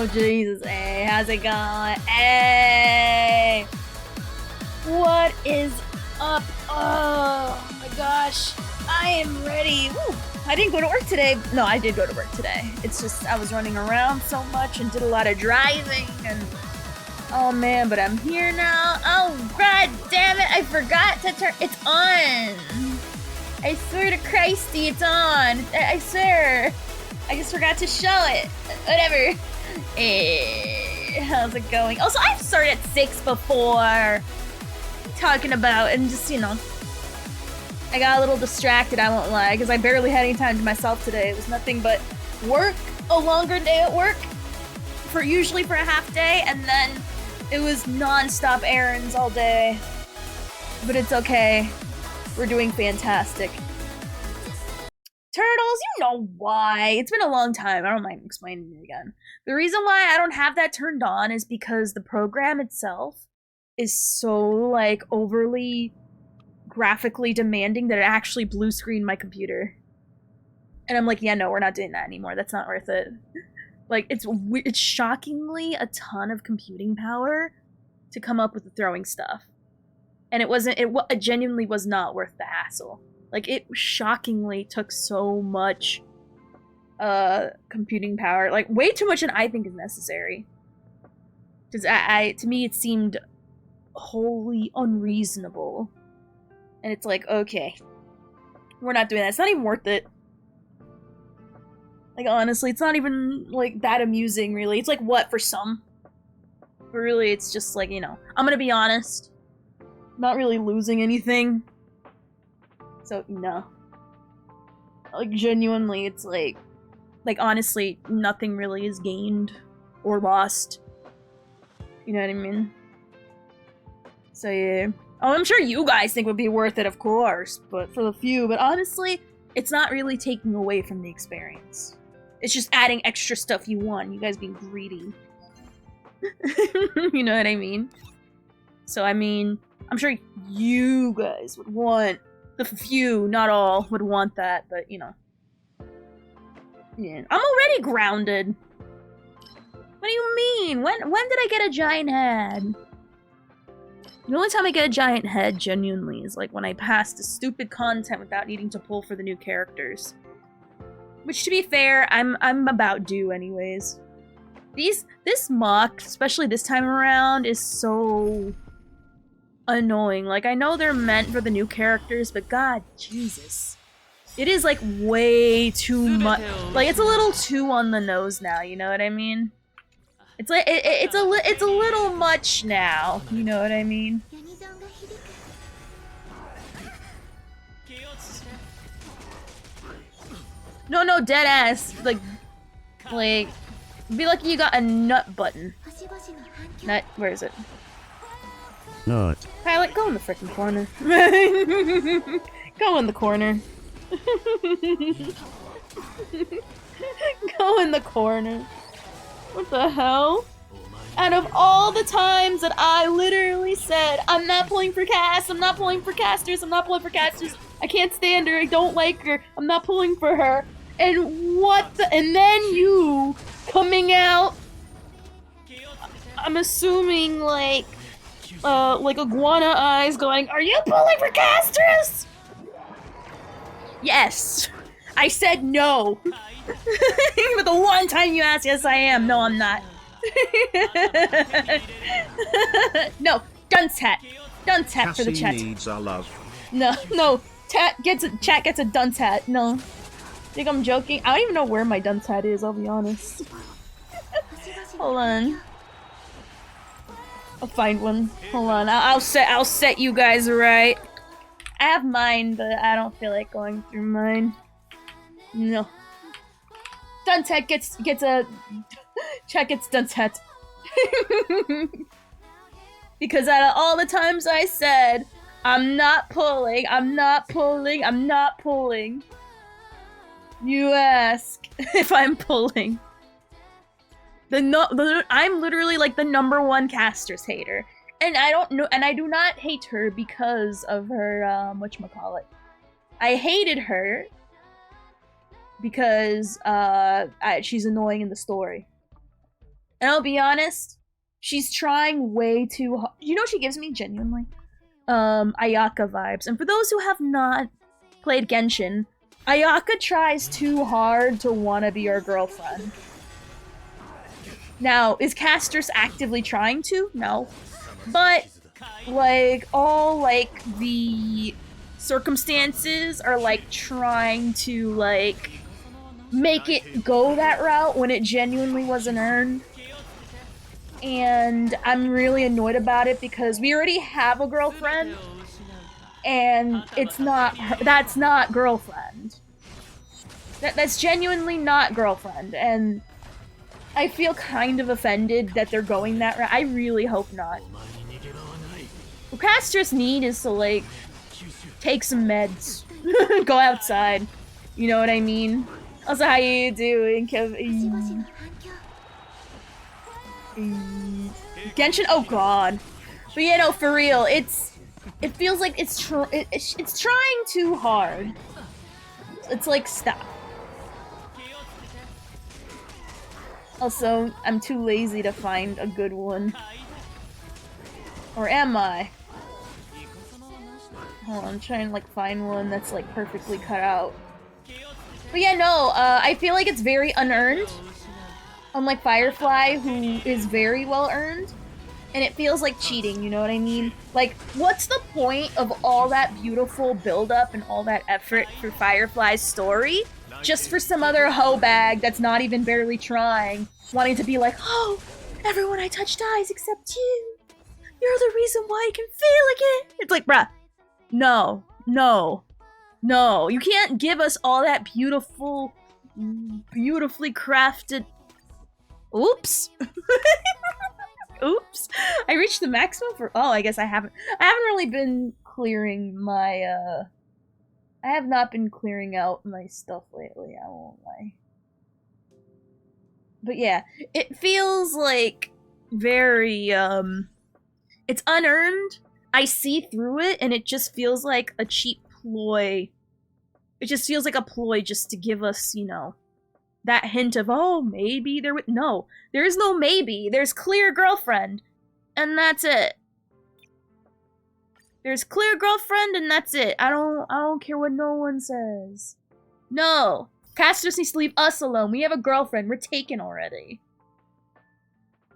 Oh Jesus, hey, how's it going? Hey! What is up? Oh my gosh, I am ready. Woo. I didn't go to work today. No, I did go to work today. It's just I was running around so much and did a lot of driving and oh man, but I'm here now. Oh god damn it, I forgot to turn it's on. I swear to Christy, it's on. I swear. I just forgot to show it. Whatever. How's it going? Also, I've started at 6 before. Talking about, and just, you know, I got a little distracted, I won't lie, because I barely had any time to myself today. It was nothing but work, a longer day at work, usually for a half day, and then it was non-stop errands all day. But it's okay. We're doing fantastic. Turtles, you know why. It's been a long time. I don't mind explaining it again. The reason why I don't have that turned on is because the program itself is so, like, overly graphically demanding that it actually blue screened my computer. And I'm like, yeah, no, we're not doing that anymore. That's not worth it. Like, it's shockingly a ton of computing power to come up with the throwing stuff. And it genuinely was not worth the hassle. Like, it shockingly took so much computing power. Like, way too much than I think is necessary. Because to me, it seemed wholly unreasonable. And it's like, okay, we're not doing that. It's not even worth it. Like, honestly, it's not even, like, that amusing, really. It's like, what, for some? But really, it's just like, you know, I'm gonna be honest. Not really losing anything. So, no. Like, genuinely, it's like, honestly, nothing really is gained or lost. You know what I mean? So, yeah. Oh, I'm sure you guys think it would be worth it, of course, but for the few. But honestly, it's not really taking away from the experience. It's just adding extra stuff you want. You guys being greedy. You know what I mean? So, I mean, I'm sure you guys would want... The few, not all, would want that, but, you know. Yeah. I'm already grounded. What do you mean? When did I get a giant head? The only time I get a giant head, genuinely, is like when I pass the stupid content without needing to pull for the new characters. Which, to be fair, I'm about due anyways. This mock, especially this time around, is so... annoying. Like, I know they're meant for the new characters, but god, Jesus. It is, like, way too much. Like, it's a little too on the nose now, you know what I mean? It's like, it's a little much now, you know what I mean? No, dead ass. Like, be lucky you got a nut button. Nut, where is it? No. Pilot, go in the frickin' corner. Go in the corner. Go in the corner. What the hell? Out of all the times that I literally said, I'm not pulling for cast, I'm not pulling for casters, I'm not pulling for casters, I can't stand her, I don't like her, I'm not pulling for her, and what the- and then you coming out, I'm assuming, like iguana eyes going, are you pulling for casters? Yes. I said no. But the one time you asked, yes I am. No, I'm not. No, dunce hat. Dunce hat for the chat. Needs our love. No, chat gets a dunce hat. No. Think I'm joking? I don't even know where my dunce hat is, I'll be honest. Hold on. I'll find one. Hold on. I'll set you guys right. I have mine, but I don't feel like going through mine. No. Duntet gets a check its Duntet. Because out of all the times I said, I'm not pulling, you ask if I'm pulling. I'm literally like the #1 casters hater. And I do not hate her because of her, whatchamacallit. I hated her because, she's annoying in the story. And I'll be honest, she's trying way too hard. You know what she gives me, genuinely? Ayaka vibes. And for those who have not played Genshin, Ayaka tries too hard to want to be your girlfriend. Now, is Castrus actively trying to? No. But, like, all, like, the circumstances are, like, trying to, like, make it go that route when it genuinely wasn't earned. And I'm really annoyed about it because we already have a girlfriend, and it's not her, that's not girlfriend. That's genuinely not girlfriend, and I feel kind of offended that they're going that route. I really hope not. What Castrus need is to, like, take some meds, go outside. You know what I mean? Also, how you doing, Kevin? Genshin, oh god. But yeah, no, for real, it feels like it's trying too hard. It's like, stop. Also, I'm too lazy to find a good one. Or am I? Hold on, I'm trying to, like, find one that's, like, perfectly cut out. But yeah, no, I feel like it's very unearned. Unlike Firefly, who is very well earned. And it feels like cheating, you know what I mean? Like, what's the point of all that beautiful build-up and all that effort for Firefly's story? Just for some other hoe bag that's not even barely trying, wanting to be like, oh, everyone I touch dies except you. You're the reason why I can feel again. It's like, bruh, no, no, no. You can't give us all that beautiful, beautifully crafted... Oops. Oops. I reached the maximum for... Oh, I guess I haven't really been clearing my, I have not been clearing out my stuff lately, I won't lie. But yeah, it feels like very, it's unearned. I see through it, and it just feels like a cheap ploy. It just feels like a ploy just to give us, you know, that hint of, oh, maybe there would... No, there is no maybe. There's clear girlfriend, and that's it. There's clear girlfriend, and that's it. I don't care what no one says. No. Castrus needs to leave us alone. We have a girlfriend. We're taken already.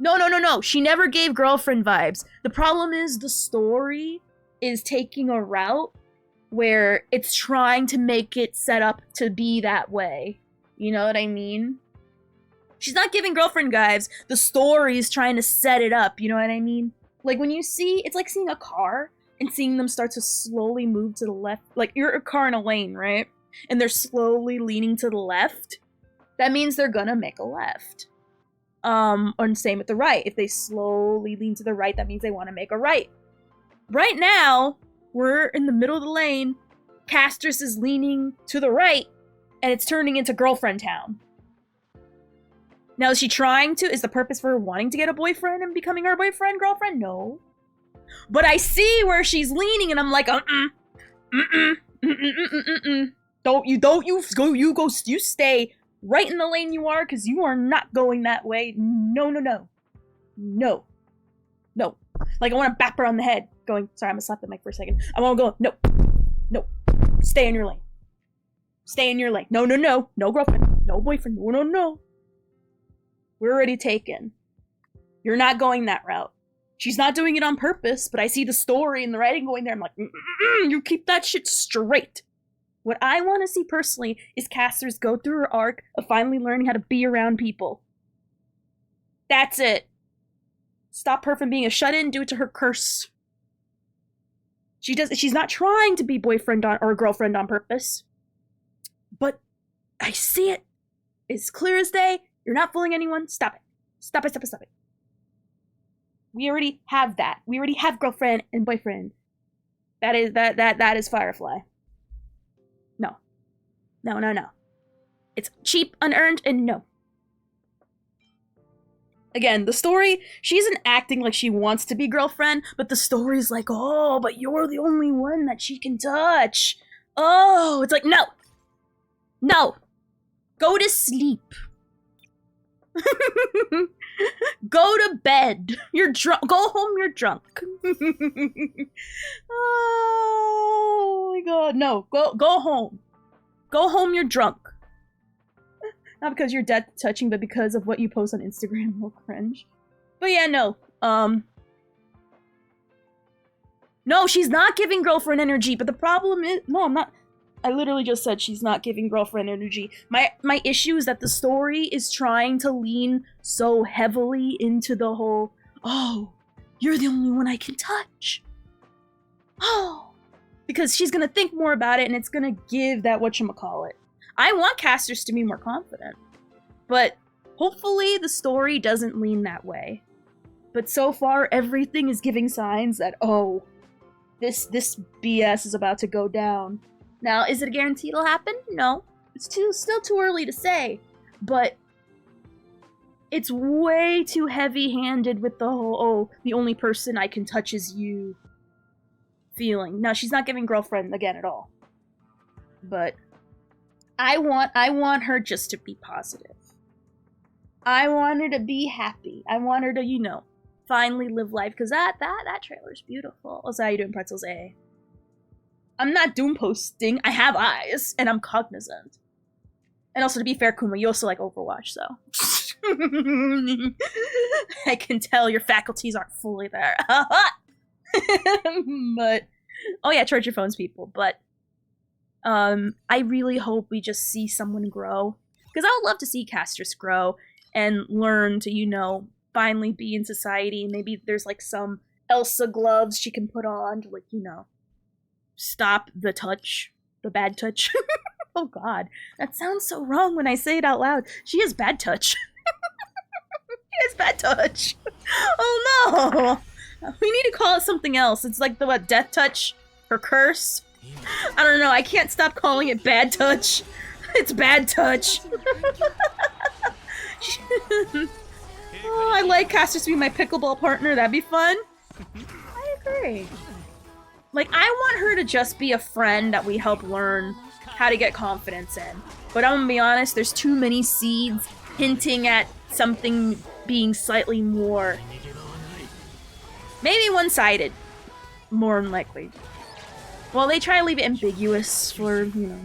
No, no, no, no. She never gave girlfriend vibes. The problem is the story is taking a route where it's trying to make it set up to be that way. You know what I mean? She's not giving girlfriend vibes. The story is trying to set it up. You know what I mean? Like, when you see... It's like seeing a car and seeing them start to slowly move to the left. Like, you're a car in a lane, right? And they're slowly leaning to the left. That means they're gonna make a left. And same with the right. If they slowly lean to the right, that means they want to make a right. Right now, we're in the middle of the lane. Castrus is leaning to the right, and it's turning into girlfriend town. Now, is she trying to? Is the purpose for her wanting to get a boyfriend and becoming her boyfriend, girlfriend? No. But I see where she's leaning, and I'm like, you stay right in the lane you are, because you are not going that way. No, no, no. No. No. Like, I want to bap her on the head, going, sorry, I'm gonna slap the mic for a second. I want to go, no. No. Stay in your lane. Stay in your lane. No, no, no. No girlfriend. No boyfriend. No, no, no. We're already taken. You're not going that route. She's not doing it on purpose, but I see the story and the writing going there. I'm like, you keep that shit straight. What I want to see personally is Castrus go through her arc of finally learning how to be around people. That's it. Stop her from being a shut-in, do it to her curse. She's not trying to be boyfriend or girlfriend on purpose. But I see it. It's clear as day. You're not fooling anyone. Stop it. Stop it, stop it, stop it. We already have that. We already have girlfriend and boyfriend. That is Firefly. No. No, no, no. It's cheap, unearned, and no. Again, the story, she isn't acting like she wants to be girlfriend, but the story's like, oh, but you're the only one that she can touch. Oh, it's like, no. No. Go to sleep. Go to bed. You're drunk. Go home, you're drunk. Oh my god. No, go home. Go home, you're drunk. Not because you're death touching, but because of what you post on Instagram. Will cringe. But yeah, no. No, she's not giving girlfriend energy, but the problem is... No, I'm not... I literally just said she's not giving girlfriend energy. My issue is that the story is trying to lean so heavily into the whole, oh, you're the only one I can touch. Oh. Because she's gonna think more about it and it's gonna give that whatchamacallit. I want casters to be more confident. But hopefully the story doesn't lean that way. But so far, everything is giving signs that, oh, this BS is about to go down. Now, is it a guarantee it'll happen? No. It's still too early to say. But it's way too heavy-handed with the whole, oh, the only person I can touch is you feeling. No, she's not giving girlfriend again at all. But I want her just to be positive. I want her to be happy. I want her to, you know, finally live life. Because that trailer's beautiful. Also, how you doing, Pretzels A? I'm not doom posting. I have eyes, and I'm cognizant. And also, to be fair, Kuma, you also like Overwatch, so. I can tell your faculties aren't fully there. But, oh yeah, charge your phones, people. But, I really hope we just see someone grow. Because I would love to see casters grow and learn to, you know, finally be in society. Maybe there's like some Elsa gloves she can put on to, like, you know, stop the touch, the bad touch. Oh god, that sounds so wrong when I say it out loud. She has bad touch. She has bad touch. Oh no! We need to call it something else. It's like the what, death touch? Her curse? I don't know, I can't stop calling it bad touch. It's bad touch. Oh, I like casters to be my pickleball partner, that'd be fun. I agree. Like, I want her to just be a friend that we help learn how to get confidence in. But I'm gonna be honest, there's too many seeds hinting at something being slightly more... maybe one-sided. More than likely. Well, they try to leave it ambiguous for, you know,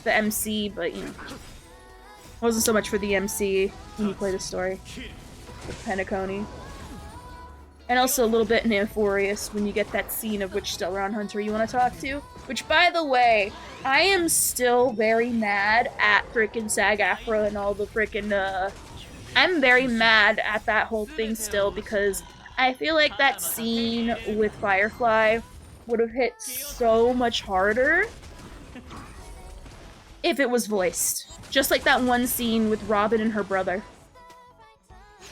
the MC, but, you know. It wasn't so much for the MC when you play the story. With Penacony. And also a little bit Nymphorious when you get that scene of which Stellaron Hunter you want to talk to. Which, by the way, I am still very mad at frickin' SAG-AFTRA and all the frickin', I'm very mad at that whole thing still because I feel like that scene with Firefly would have hit so much harder if it was voiced. Just like that one scene with Robin and her brother.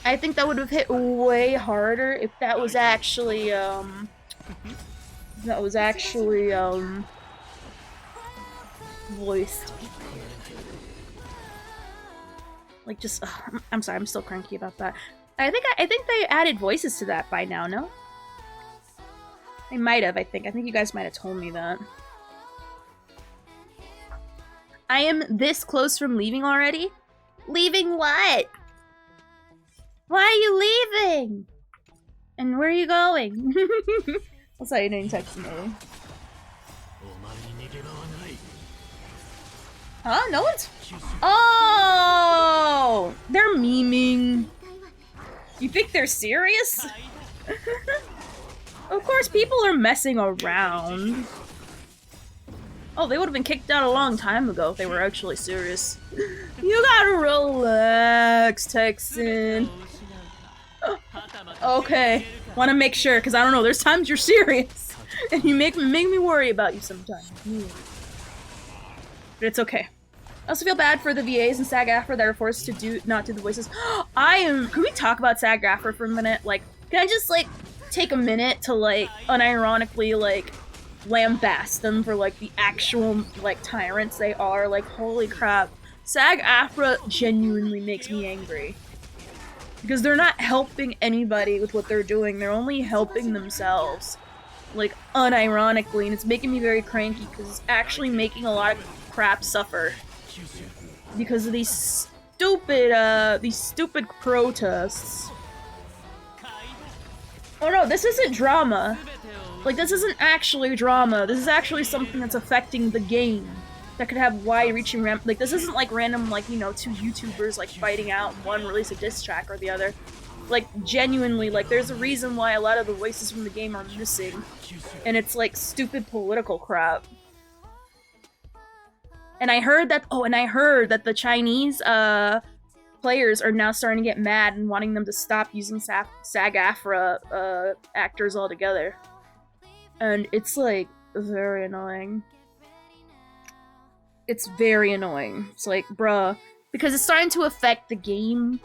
I think that would have hit way harder if that was actually, voiced. Like, just, I'm sorry, I'm still cranky about that. I think they added voices to that by now, no? They might have, I think. I think you guys might have told me that. I am this close from leaving already? Leaving what? Why are you leaving? And where are you going? I'll say you didn't text me. Huh? No one's... Oh! They're memeing. You think they're serious? Of course, people are messing around. Oh, they would have been kicked out a long time ago if they were actually serious. You gotta relax, Texan. Okay, want to make sure, because I don't know, there's times you're serious. And you make me worry about you sometimes. But it's okay. I also feel bad for the VAs and SAG-AFTRA that are forced to not do the voices. Can we talk about SAG-AFTRA for a minute? Like, can I just, like, take a minute to, like, unironically, like, lambast them for, like, the actual, like, tyrants they are? Like, holy crap. SAG-AFTRA genuinely makes me angry. Because they're not helping anybody with what they're doing, they're only helping themselves. Like, unironically, and it's making me very cranky, because it's actually making a lot of crap suffer. Because of these stupid protests. Oh no, this isn't drama. Like, this isn't actually drama. This is actually something that's affecting the game. That could have wide-reaching like, this isn't like random, like, you know, two YouTubers, like, fighting out, one release a diss track or the other. Like, genuinely, like, there's a reason why a lot of the voices from the game are missing. And it's, like, stupid political crap. And I heard that the Chinese, players are now starting to get mad and wanting them to stop using SAG-AFTRA, actors altogether. And it's, like, very annoying. It's very annoying. It's like, bruh. Because it's starting to affect the game.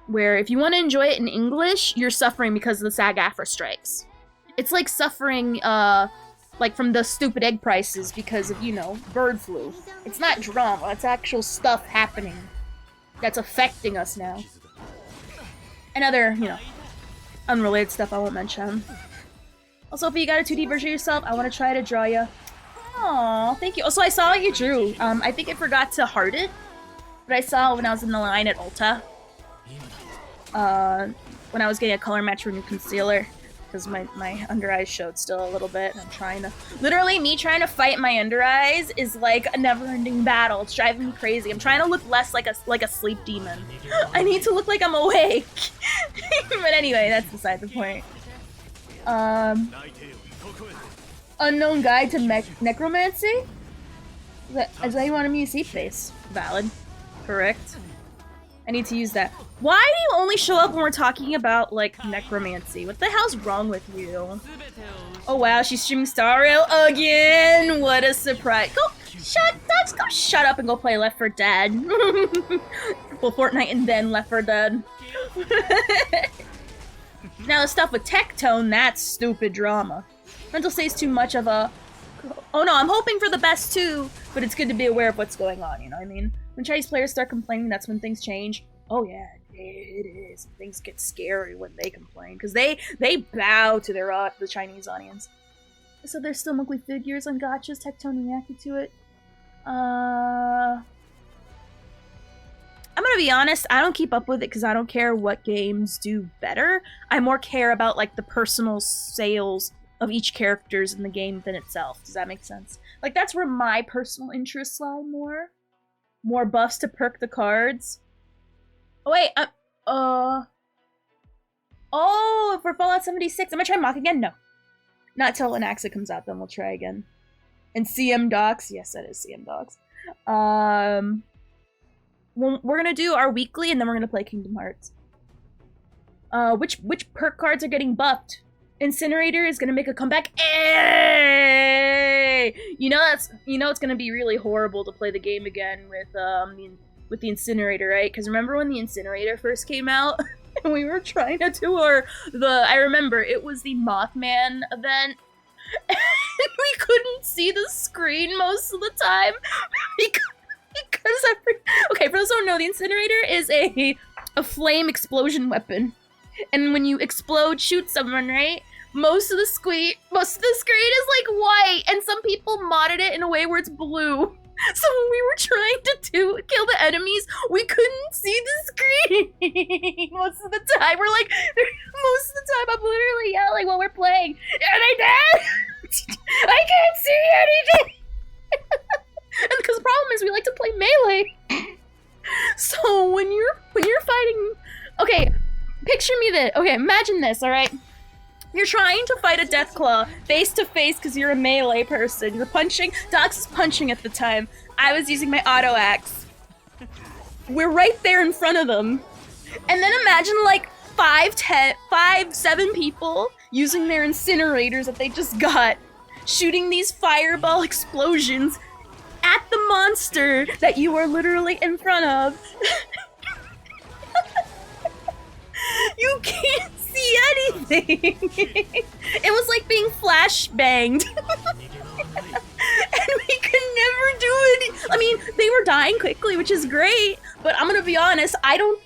Where if you want to enjoy it in English, you're suffering because of the SAG-AFTRA strikes. It's like suffering, like from the stupid egg prices because of, you know, bird flu. It's not drama, it's actual stuff happening that's affecting us now. And other, you know, unrelated stuff I won't mention. Also, if you got a 2D version of yourself, I want to try to draw you. Aw, thank you. Also, I saw what you drew. I think I forgot to heart it, but I saw when I was in the line at Ulta. When I was getting a color match for a new concealer, because my under eyes showed still a little bit, and I'm trying to... Literally, me trying to fight my under eyes is like a never-ending battle. It's driving me crazy. I'm trying to look less like a sleep demon. I need to look like I'm awake. But anyway, that's beside the point. Unknown Guide to Necromancy? Is that you wanted me to see face? Valid. Correct. I need to use that. Why do you only show up when we're talking about, like, necromancy? What the hell's wrong with you? Oh wow, she's streaming Star Rail again! What a surprise. Let's go shut up and go play Left 4 Dead. Well, Fortnite and then Left 4 Dead. Now the stuff with Tectone, that's stupid drama. Mental state's too much of a... Oh no, I'm hoping for the best too, but it's good to be aware of what's going on, you know what I mean? When Chinese players start complaining, that's when things change. Oh yeah, it is. Things get scary when they complain, because they bow to their the Chinese audience. So there's still monthly figures on gachas. Tectone reacted to it. I'm gonna be honest, I don't keep up with it because I don't care what games do better. I more care about, like, the personal sales of each characters in the game than itself. Does that make sense? Like, that's where my personal interests lie more. More buffs to perk the cards. Oh wait, oh, for Fallout 76, I'm gonna try Mock again? No. Not till Anaxa comes out, then we'll try again. And CM Docs, yes, that is CM Docs. Well, we're gonna do our weekly, and then we're gonna play Kingdom Hearts. Which perk cards are getting buffed? Incinerator is gonna make a comeback. Hey! You know it's gonna be really horrible to play the game again with the Incinerator, right? Because remember when the Incinerator first came out, and we were trying to do I remember it was the Mothman event, and we couldn't see the screen most of the time because okay, for those who don't know, the Incinerator is a flame explosion weapon, and when you explode, shoot someone, right? Most of the screen is like white, and some people modded it in a way where it's blue. So when we were trying to kill the enemies, we couldn't see the screen most of the time. Most of the time I'm literally yelling while we're playing, and I can't see anything. And because the problem is we like to play melee. So when you're fighting, okay, picture me this. Okay, imagine this, all right? You're trying to fight a Deathclaw face to face because you're a melee person. You're punching. Dox is punching at the time. I was using my auto axe. We're right there in front of them. And then imagine like 7 people using their incinerators that they just got, shooting these fireball explosions at the monster that you are literally in front of. You can't see anything. It was like being flashbanged. And we could never do it. I mean, they were dying quickly, which is great, but I'm gonna be honest,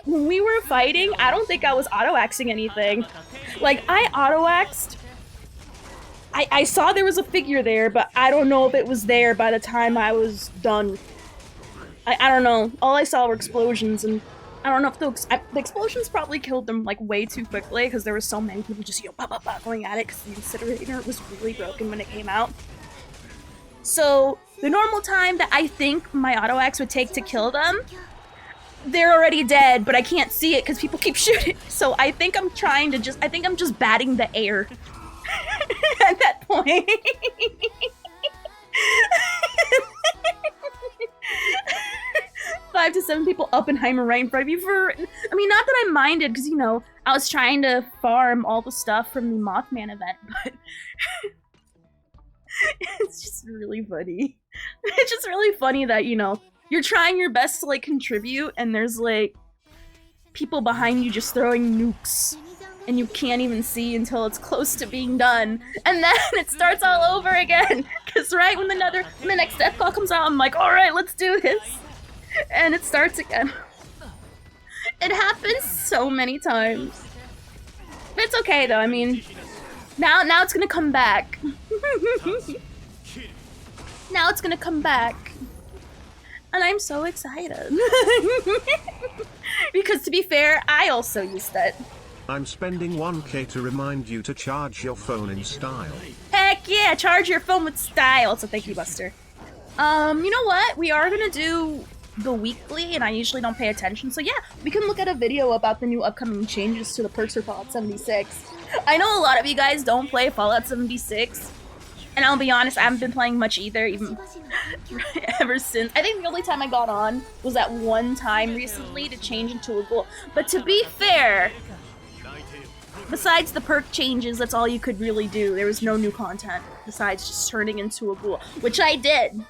when we were fighting, I don't think I was auto-axing anything. Like, I auto-axed. I saw there was a figure there, but I don't know if it was there by the time I was done. I don't know. All I saw were explosions, and I don't know if the explosions probably killed them like way too quickly because there were so many people just going at it because the incinerator was really broken when it came out. So the normal time that I think my auto axe would take to kill them, they're already dead, but I can't see it because people keep shooting. So I think I'm just batting the air at that point. 5 to 7 people Oppenheimer right in front of you I mean, not that I minded, because, you know, I was trying to farm all the stuff from the Mothman event, but it's just really funny. It's just really funny that, you know, you're trying your best to, like, contribute, and there's, like, people behind you just throwing nukes, and you can't even see until it's close to being done, and then it starts all over again, because right when the next death call comes out, I'm like, alright, let's do this. And it starts again. It happens so many times. But it's okay though, I mean, now it's gonna come back. Now it's gonna come back. And I'm so excited. Because to be fair, I also used that. I'm spending 1k to remind you to charge your phone in style. Heck yeah, charge your phone with style. So thank you, Buster. You know what? We are gonna do the weekly, and I usually don't pay attention, so yeah, we can look at a video about the new upcoming changes to the perks for Fallout 76. I know a lot of you guys don't play Fallout 76, and I'll be honest, I haven't been playing much either, even ever since. I think the only time I got on was that one time recently to change into a ghoul. But to be fair, besides the perk changes, that's all you could really do. There was no new content besides just turning into a ghoul, which I did.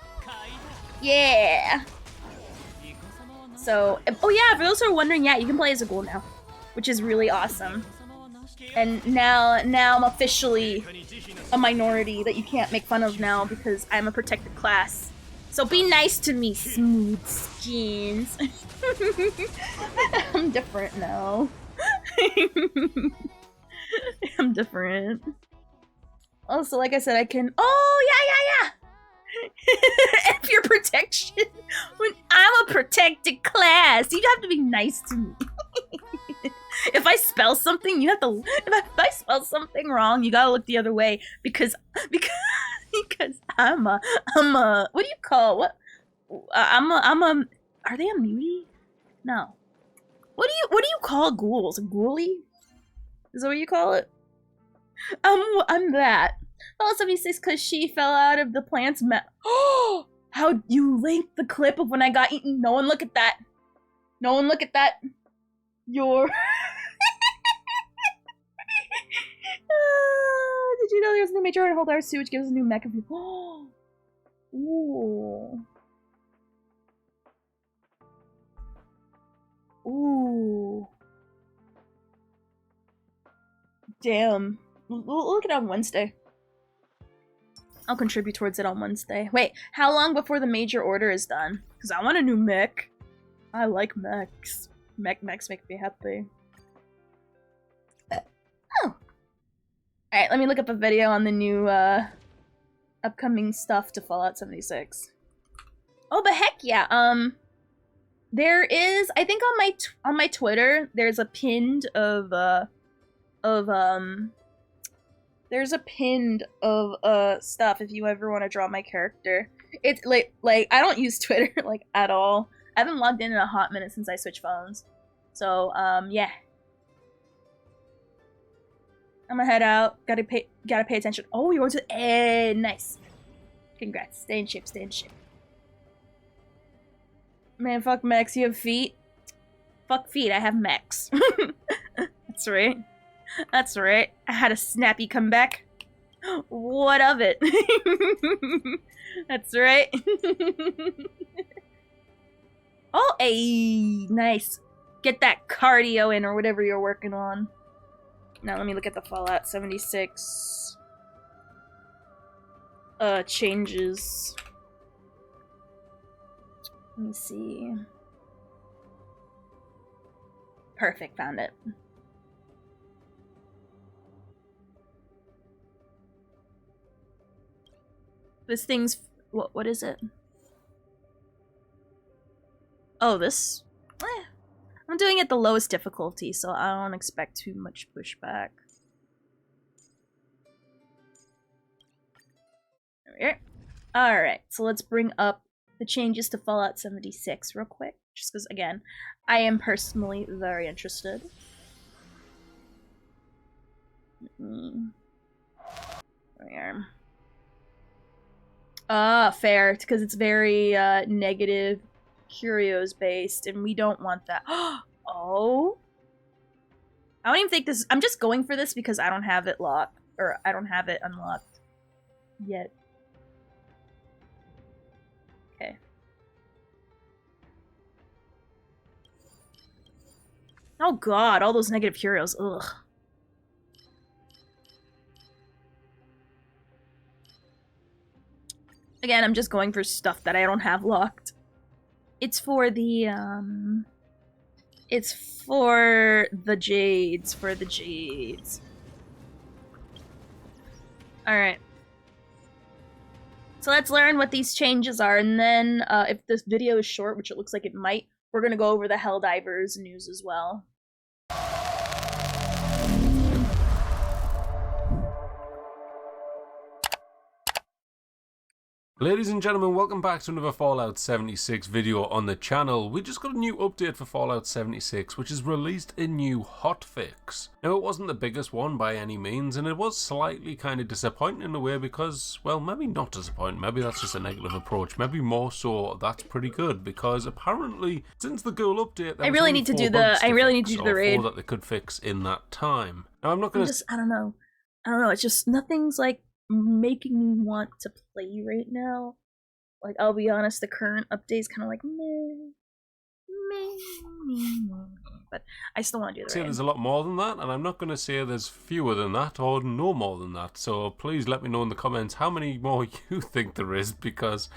Yeah. So, oh yeah, for those who are wondering, yeah, you can play as a ghoul now, which is really awesome. And now I'm officially a minority that you can't make fun of now because I'm a protected class. So be nice to me, smooth skins. I'm different now. I'm different. Also, like I said, I can. Oh yeah. F your protection. When I'm a protected class, you have to be nice to me. If I spell something, you have to. If I spell something wrong, you gotta look the other way because I'm a. What do you call what? I'm a. Are they a mutie? No. What do you call ghouls? A ghoulie? Is that what you call it? I'm that. Fallout 76 because she fell out of the plant's Oh! How you linked the clip of when I got eaten. No one look at that. No one look at that. Did you know there's a new major and hold our suit which gives us a new mech of you? Oh. Ooh. Ooh. Damn. We'll look at it on Wednesday. I'll contribute towards it on Wednesday. Wait, how long before the major order is done? Because I want a new mech. I like mechs. Mechs make me happy. Oh. Alright, let me look up a video on the new upcoming stuff to Fallout 76. Oh, but heck yeah. There is, I think on my Twitter, there's a pinned there's a pinned of stuff if you ever want to draw my character. It's like I don't use Twitter like at all. I haven't logged in a hot minute since I switched phones. So yeah. I'm gonna head out. Gotta pay attention. Oh, you're going to nice. Congrats. Stay in shape, stay in shape. Man, fuck mechs, you have feet? Fuck feet, I have mechs. That's right. That's right. I had a snappy comeback. What of it? That's right. Oh, hey, nice. Get that cardio in or whatever you're working on. Now let me look at the Fallout 76 changes. Let me see. Perfect, found it. This thing's what is it? Oh, this... I'm doing it the lowest difficulty, so I don't expect too much pushback. There we go. Alright, so let's bring up the changes to Fallout 76 real quick. Just because, again, I am personally very interested. There we are. Fair, because it's very negative curios based, and we don't want that. Oh, I don't even think this. I'm just going for this because I don't have it locked, or I don't have it unlocked yet. Okay. Oh god, all those negative curios. Ugh. Again, I'm just going for stuff that I don't have locked. It's for the, it's for the Jades, Alright. So let's learn what these changes are, and then, if this video is short, which it looks like it might, we're gonna go over the Helldivers news as well. Ladies and gentlemen, welcome back to another Fallout 76 video on the channel. We just got a new update for Fallout 76, which has released a new hotfix. Now, it wasn't the biggest one by any means, and it was slightly kind of disappointing in a way because, well, maybe not disappointing, maybe that's just a negative approach, maybe more so that's pretty good, because apparently, since the Ghoul update, there I really need to do the raid. 4 that they could fix in that time. Now, I'm not gonna... I don't know, it's just, nothing's like making me want to play right now. Like, I'll be honest, the current update's kind of like meh, but I still want to do the raid. There's a lot more than that, and I'm not going to say there's fewer than that or no more than that, so please let me know in the comments how many more you think there is, because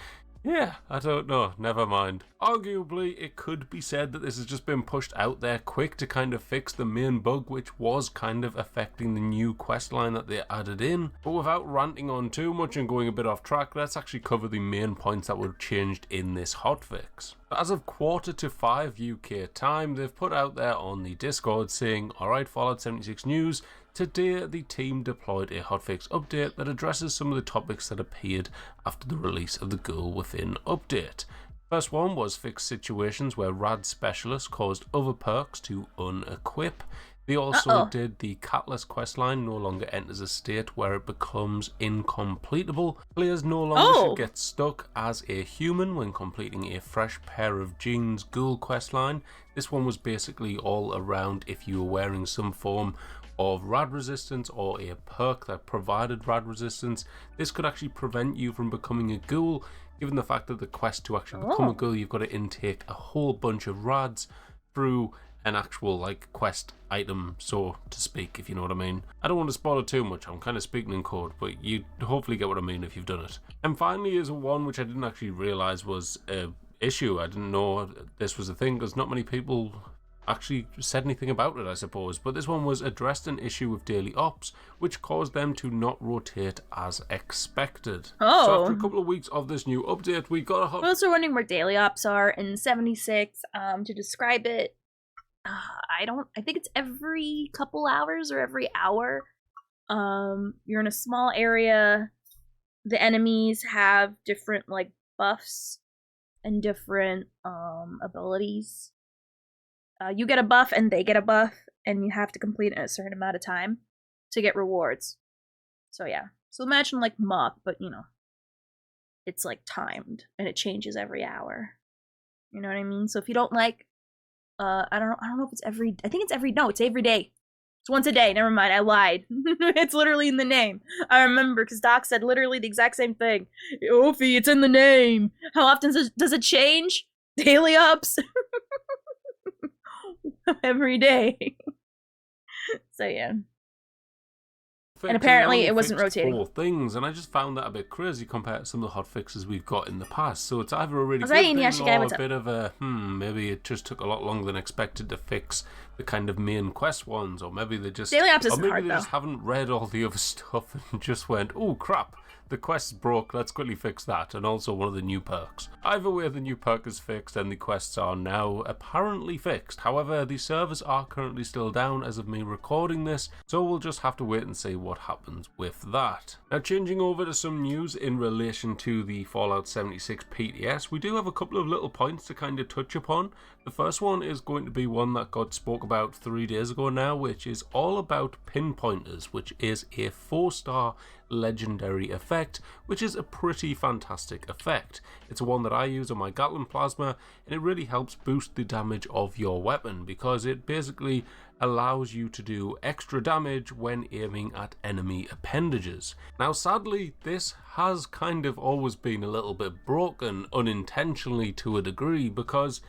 yeah, I don't know, never mind. Arguably, it could be said that this has just been pushed out there quick to kind of fix the main bug, which was kind of affecting the new questline that they added in. But without ranting on too much and going a bit off track, let's actually cover the main points that were changed in this hotfix. As of 4:45 UK time, they've put out there on the Discord saying, alright, Fallout 76 news, today the team deployed a hotfix update that addresses some of the topics that appeared after the release of the Ghoul Within update. First one was fix situations where rad specialists caused other perks to unequip. They also did the Catalyst questline no longer enters a state where it becomes incompletable. Players no longer should get stuck as a human when completing a fresh pair of jeans Ghoul questline. This one was basically all around if you were wearing some form of rad resistance or a perk that provided rad resistance. This could actually prevent you from becoming a ghoul, given the fact that the quest to actually become a ghoul, you've got to intake a whole bunch of rads through an actual like quest item, so to speak, if you know what I mean. I don't want to spoil it too much, I'm kind of speaking in code, but you hopefully get what I mean if you've done it. And finally is one which I didn't actually realise was a issue. I didn't know this was a thing because not many people actually said anything about it, I suppose, but this one was addressed an issue with daily ops which caused them to not rotate as expected. So after a couple of weeks of this new update, we got a hot... For those who are wondering where daily ops are in 76, to describe it, I think it's every couple hours or every hour. You're in a small area, the enemies have different like buffs and different abilities. You get a buff and they get a buff, and you have to complete it in a certain amount of time to get rewards. So yeah. So imagine like Mock, but you know, it's like timed and it changes every hour. You know what I mean? So if you don't like, I don't know if it's every. I think it's every. No, it's every day. It's once a day. Never mind, I lied. It's literally in the name. I remember because Doc said literally the exact same thing. Ophi, it's in the name. How often does it change? Daily ups. Every day. So yeah. And apparently it wasn't rotating. 4 things, and I just found that a bit crazy compared to some of the hotfixes we've got in the past. So it's either a really good thing or a bit of a maybe it just took a lot longer than expected to fix the kind of main quest ones, or maybe they just daily ops isn't hard, just haven't read all the other stuff and just went, oh crap, the quest's broke, let's quickly fix that, and also one of the new perks. Either way, the new perk is fixed and the quests are now apparently fixed. However, the servers are currently still down as of me recording this, so we'll just have to wait and see what happens with that. Now, changing over to some news in relation to the Fallout 76 PTS, we do have a couple of little points to kind of touch upon. The first one is going to be one that got spoke about 3 days ago now, which is all about pinpointers, which is a 4-star legendary effect, which is a pretty fantastic effect. It's one that I use on my Gatling Plasma, and it really helps boost the damage of your weapon because it basically allows you to do extra damage when aiming at enemy appendages. Now, sadly, this has kind of always been a little bit broken unintentionally to a degree because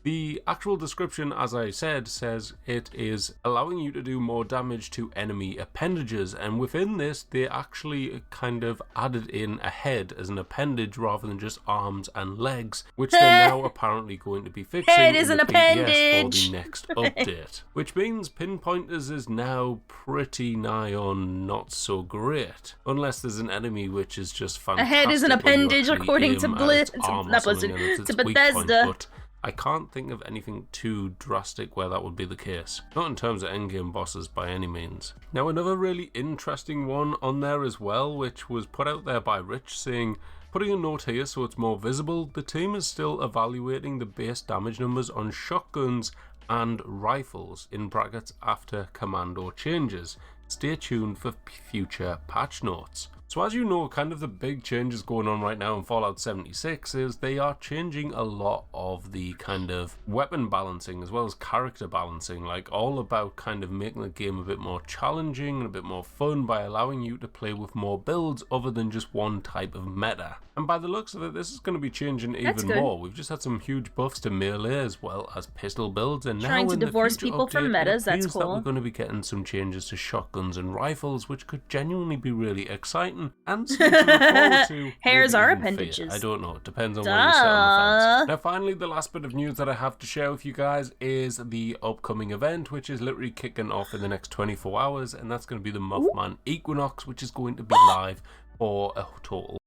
the actual description, as I said, says it is allowing you to do more damage to enemy appendages, and within this they actually kind of added in a head as an appendage rather than just arms and legs, which they're now apparently going to be fixing Head is in an the PTS appendage. for the next update. Which means pinpointers is now pretty nigh on not so great, unless there's an enemy which is just fantastic. A head is an when you appendage actually according to aim at its Blitz, arm or not something Blizzard, and it's to its weak point, Bethesda. but I can't think of anything too drastic where that would be the case. Not in terms of endgame bosses by any means. Now, another really interesting one on there as well, which was put out there by Rich, saying, putting a note here so it's more visible, the team is still evaluating the base damage numbers on shotguns and rifles, in brackets after commando changes. Stay tuned for future patch notes. So as you know, kind of the big changes going on right now in Fallout 76 is they are changing a lot of the kind of weapon balancing as well as character balancing, like all about kind of making the game a bit more challenging and a bit more fun by allowing you to play with more builds other than just one type of meta. And by the looks of it, this is going to be changing That's even good. more. We've just had some huge buffs to melee as well as pistol builds, and Trying now to in the divorce future people from update, it metas, that's appears that cool. we're going to be getting some changes to shotguns and rifles, which could genuinely be really exciting and something to look forward to. Hairs maybe are even fear. appendages. I don't know. It depends on where you sit on the Duh. fence. Now, finally, the last bit of news that I have to share with you guys is the upcoming event, which is literally kicking off in the next 24 hours, and that's going to be the Mothman Equinox, which is going to be live for a total.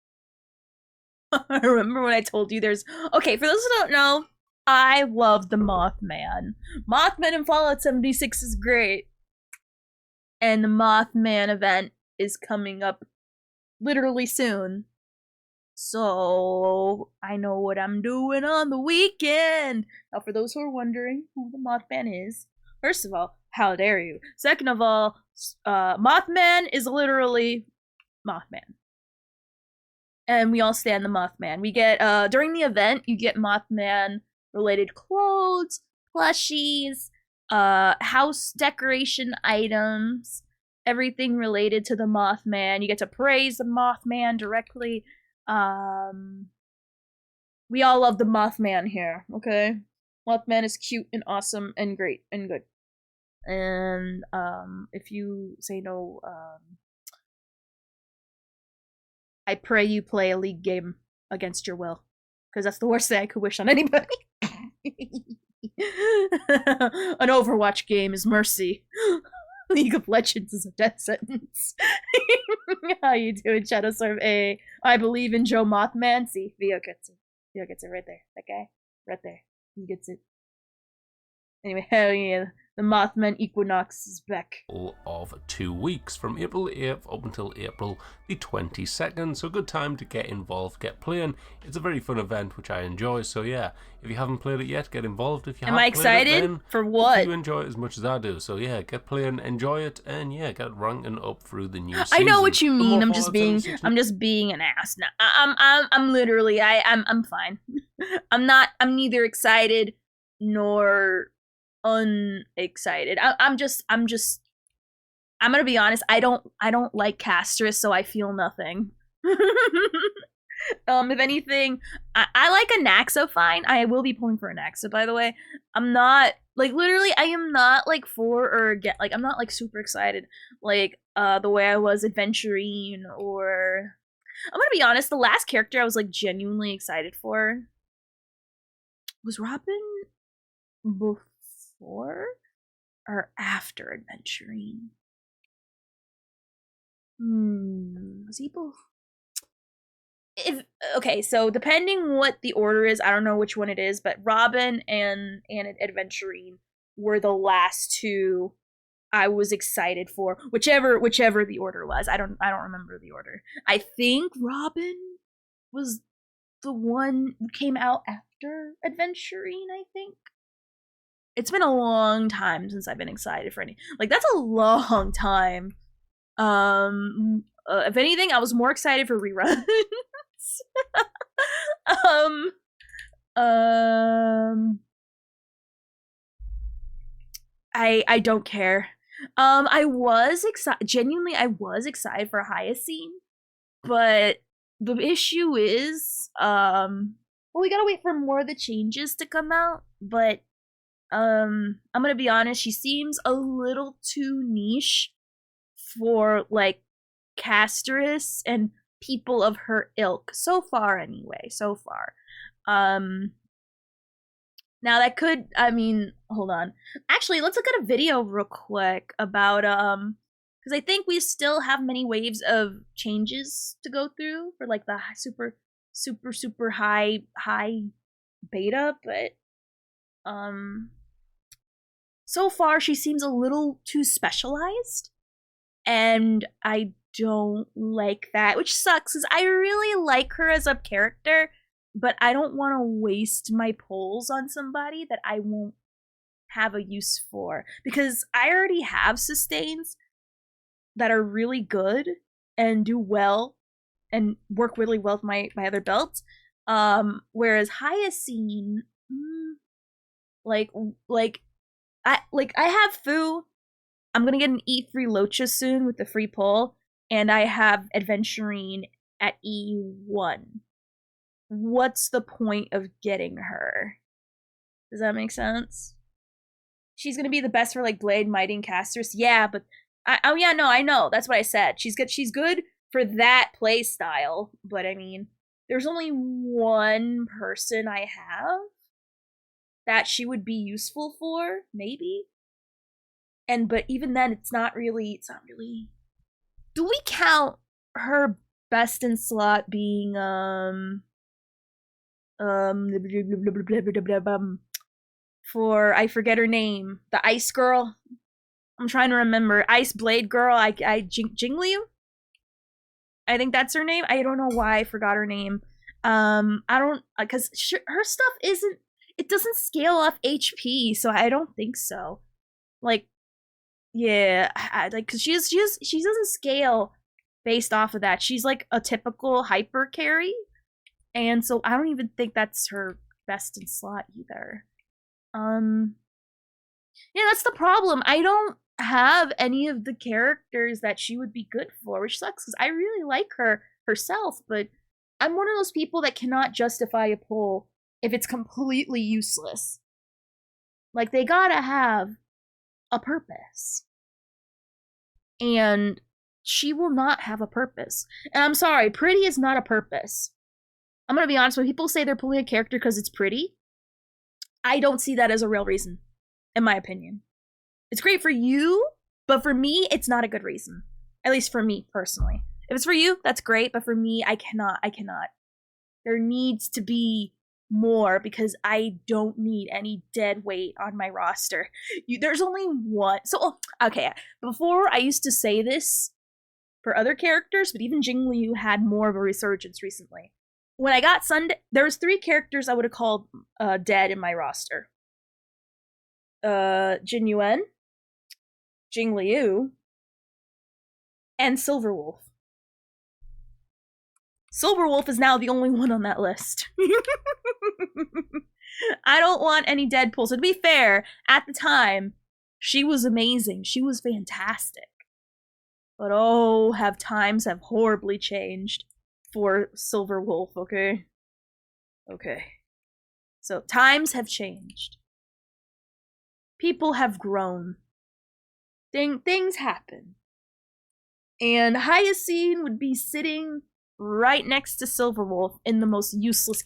I remember when I told you there's... Okay, for those who don't know, I love the Mothman. Mothman in Fallout 76 is great. And the Mothman event is coming up literally soon. So, I know what I'm doing on the weekend. Now, for those who are wondering who the Mothman is, first of all, how dare you? Second of all, Mothman is literally Mothman. And we all stand the Mothman. We get, during the event, you get Mothman-related clothes, plushies, house decoration items, everything related to the Mothman. You get to praise the Mothman directly. We all love the Mothman here, okay? Mothman is cute and awesome and great and good. And, if you say no, I pray you play a league game against your will, because that's the worst thing I could wish on anybody. An Overwatch game is mercy. League of Legends is a death sentence. How you doing, Shadowstorm? I believe in Joe Mothman. See, Vio gets it. Vio gets it right there. That guy, right there. He gets it. Anyway, hell yeah. The Mothman Equinox is back. Of 2 weeks, from April 8th up until April the 22nd. So good time to get involved, get playing. It's a very fun event which I enjoy. So yeah, if you haven't played it yet, get involved. If you Am have I played excited? it, then For what? you enjoy it as much as I do. So yeah, get playing, enjoy it, and yeah, get ranking up through the new season. I know what you For mean. more I'm just Fallout 76 being an ass. Now, I'm literally, I'm fine. I'm neither excited nor unexcited. I'm gonna be honest. I don't like Castris, so I feel nothing. If anything, I like a Naxa fine. I will be pulling for a Naxa, by the way. I'm not like literally. I am not like for or against. Like I'm not like super excited like the way I was Adventurine or. I'm gonna be honest. The last character I was like genuinely excited for was Robin before or after Adventurine. Was he both? if okay, so depending what the order is, I don't know which one it is, but Robin and Adventurine were the last two I was excited for. Whichever the order was. I don't remember the order. I think Robin was the one who came out after Adventurine, I think. It's been a long time since I've been excited for any. Like, that's a long time. If anything, I was more excited for reruns. um, I don't care. I was excited. Genuinely, I was excited for Hyacine, but the issue is, well, we gotta wait for more of the changes to come out. But I'm gonna be honest, she seems a little too niche for like Casterus and people of her ilk so far. Anyway, so far. Now that could, I mean, hold on. Actually, let's look at a video real quick about because I think we still have many waves of changes to go through for like the super high beta, but so far she seems a little too specialized, and I don't like that, which sucks because I really like her as a character, but I don't want to waste my polls on somebody that I won't have a use for, because I already have sustains that are really good and do well and work really well with my other belts. Whereas Hyacine, like I have Fu. I'm gonna get an E3 Locha soon with the free pull, and I have Adventurine at E1. What's the point of getting her? Does that make sense? She's gonna be the best for like Blade, Mighty, and Casters. Yeah, but I know. That's what I said. She's good for that play style. But I mean, there's only one person I have that she would be useful for, maybe. But even then, it's not really. Do we count her best in slot being for, I forget her name, the ice girl? I'm trying to remember. Ice Blade girl. Jingliu? I think that's her name. I don't know why I forgot her name. I don't, because her stuff isn't, it doesn't scale off HP, so I don't think so. Like, yeah, like, cause she doesn't scale based off of that. She's like a typical hyper carry, and so I don't even think that's her best in slot either. Yeah, that's the problem. I don't have any of the characters that she would be good for, which sucks because I really like her herself, but I'm one of those people that cannot justify a pull if it's completely useless. Like, they gotta have a purpose. And she will not have a purpose. And I'm sorry, pretty is not a purpose. I'm gonna be honest, when people say they're pulling a character because it's pretty, I don't see that as a real reason, in my opinion. It's great for you, but for me, it's not a good reason. At least for me, personally. If it's for you, that's great, but for me, I cannot. There needs to be more, because I don't need any dead weight on my roster. There's only one. So, okay, before I used to say this for other characters, but even Jingliu had more of a resurgence recently. When I got Sunday, there was 3 characters I would have called dead in my roster. Jin Yuan, Jingliu, and Silverwolf. Silverwolf is now the only one on that list. I don't want any Deadpool. So to be fair, at the time, she was amazing. She was fantastic. But oh, times have horribly changed for Silverwolf, okay? Okay. So times have changed. People have grown. Things happen. And Hyacine would be sitting right next to Silverwolf in the most useless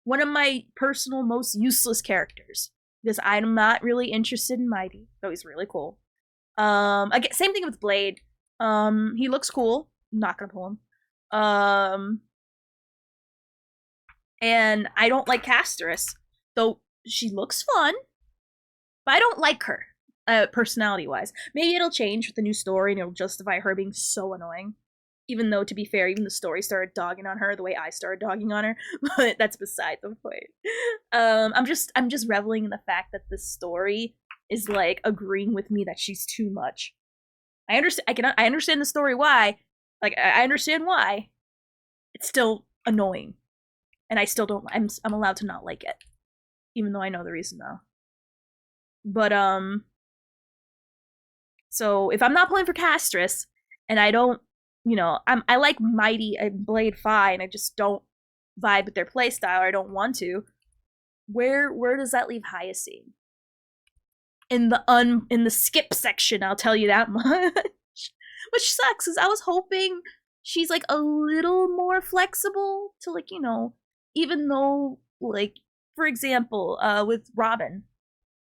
one of my personal most useless characters, because I'm not really interested in Mighty, though he's really cool. Again, same thing with Blade. He looks cool. I'm not gonna pull him. And I don't like Casterus, though she looks fun, but I don't like her, personality-wise. Maybe it'll change with the new story and it'll justify her being so annoying. Even though, to be fair, even the story started dogging on her the way I started dogging on her, but that's beside the point. I'm just reveling in the fact that this story is like agreeing with me that she's too much. I understand the story why. Like I understand why. It's still annoying. And I still don't I'm allowed to not like it. Even though I know the reason though. But so if I'm not playing for Castress and I don't, I like Mighty and Blade fine, I just don't vibe with their playstyle, or I don't want to. Where does that leave Hyacinth? In the skip section, I'll tell you that much. Which sucks, because I was hoping she's like a little more flexible to like, even though like, for example, with Robin,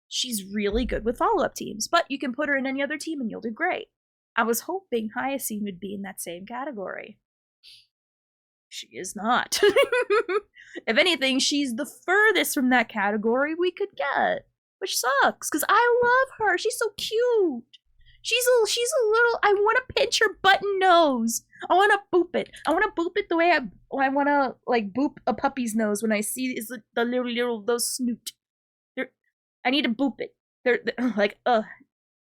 she's really good with follow-up teams, but you can put her in any other team and you'll do great. I was hoping Hyacinth would be in that same category. She is not. If anything, she's the furthest from that category we could get, which sucks, because I love her. She's so cute. She's a little, I want to pinch her button nose. I want to boop it. I want to boop it the way I want to, like, boop a puppy's nose when I see is the little, those snoot. I need to boop it. They're like,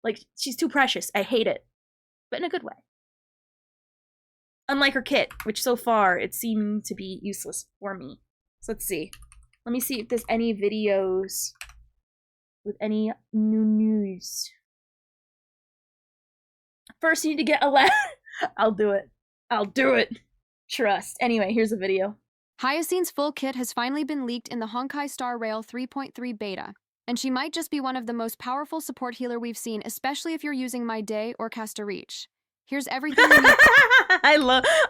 like, she's too precious. I hate it. But in a good way. Unlike her kit, which so far it seemed to be useless for me. So let's see. Let me see if there's any videos with any new news. First, you need to get a lab. I'll do it. I'll do it. Trust. Anyway, here's a video. Hyacinth's full kit has finally been leaked in the Honkai Star Rail 3.3 beta, and she might just be one of the most powerful support healer we've seen, especially if you're using My Day or Caster Reach. Here's everything you need. I'm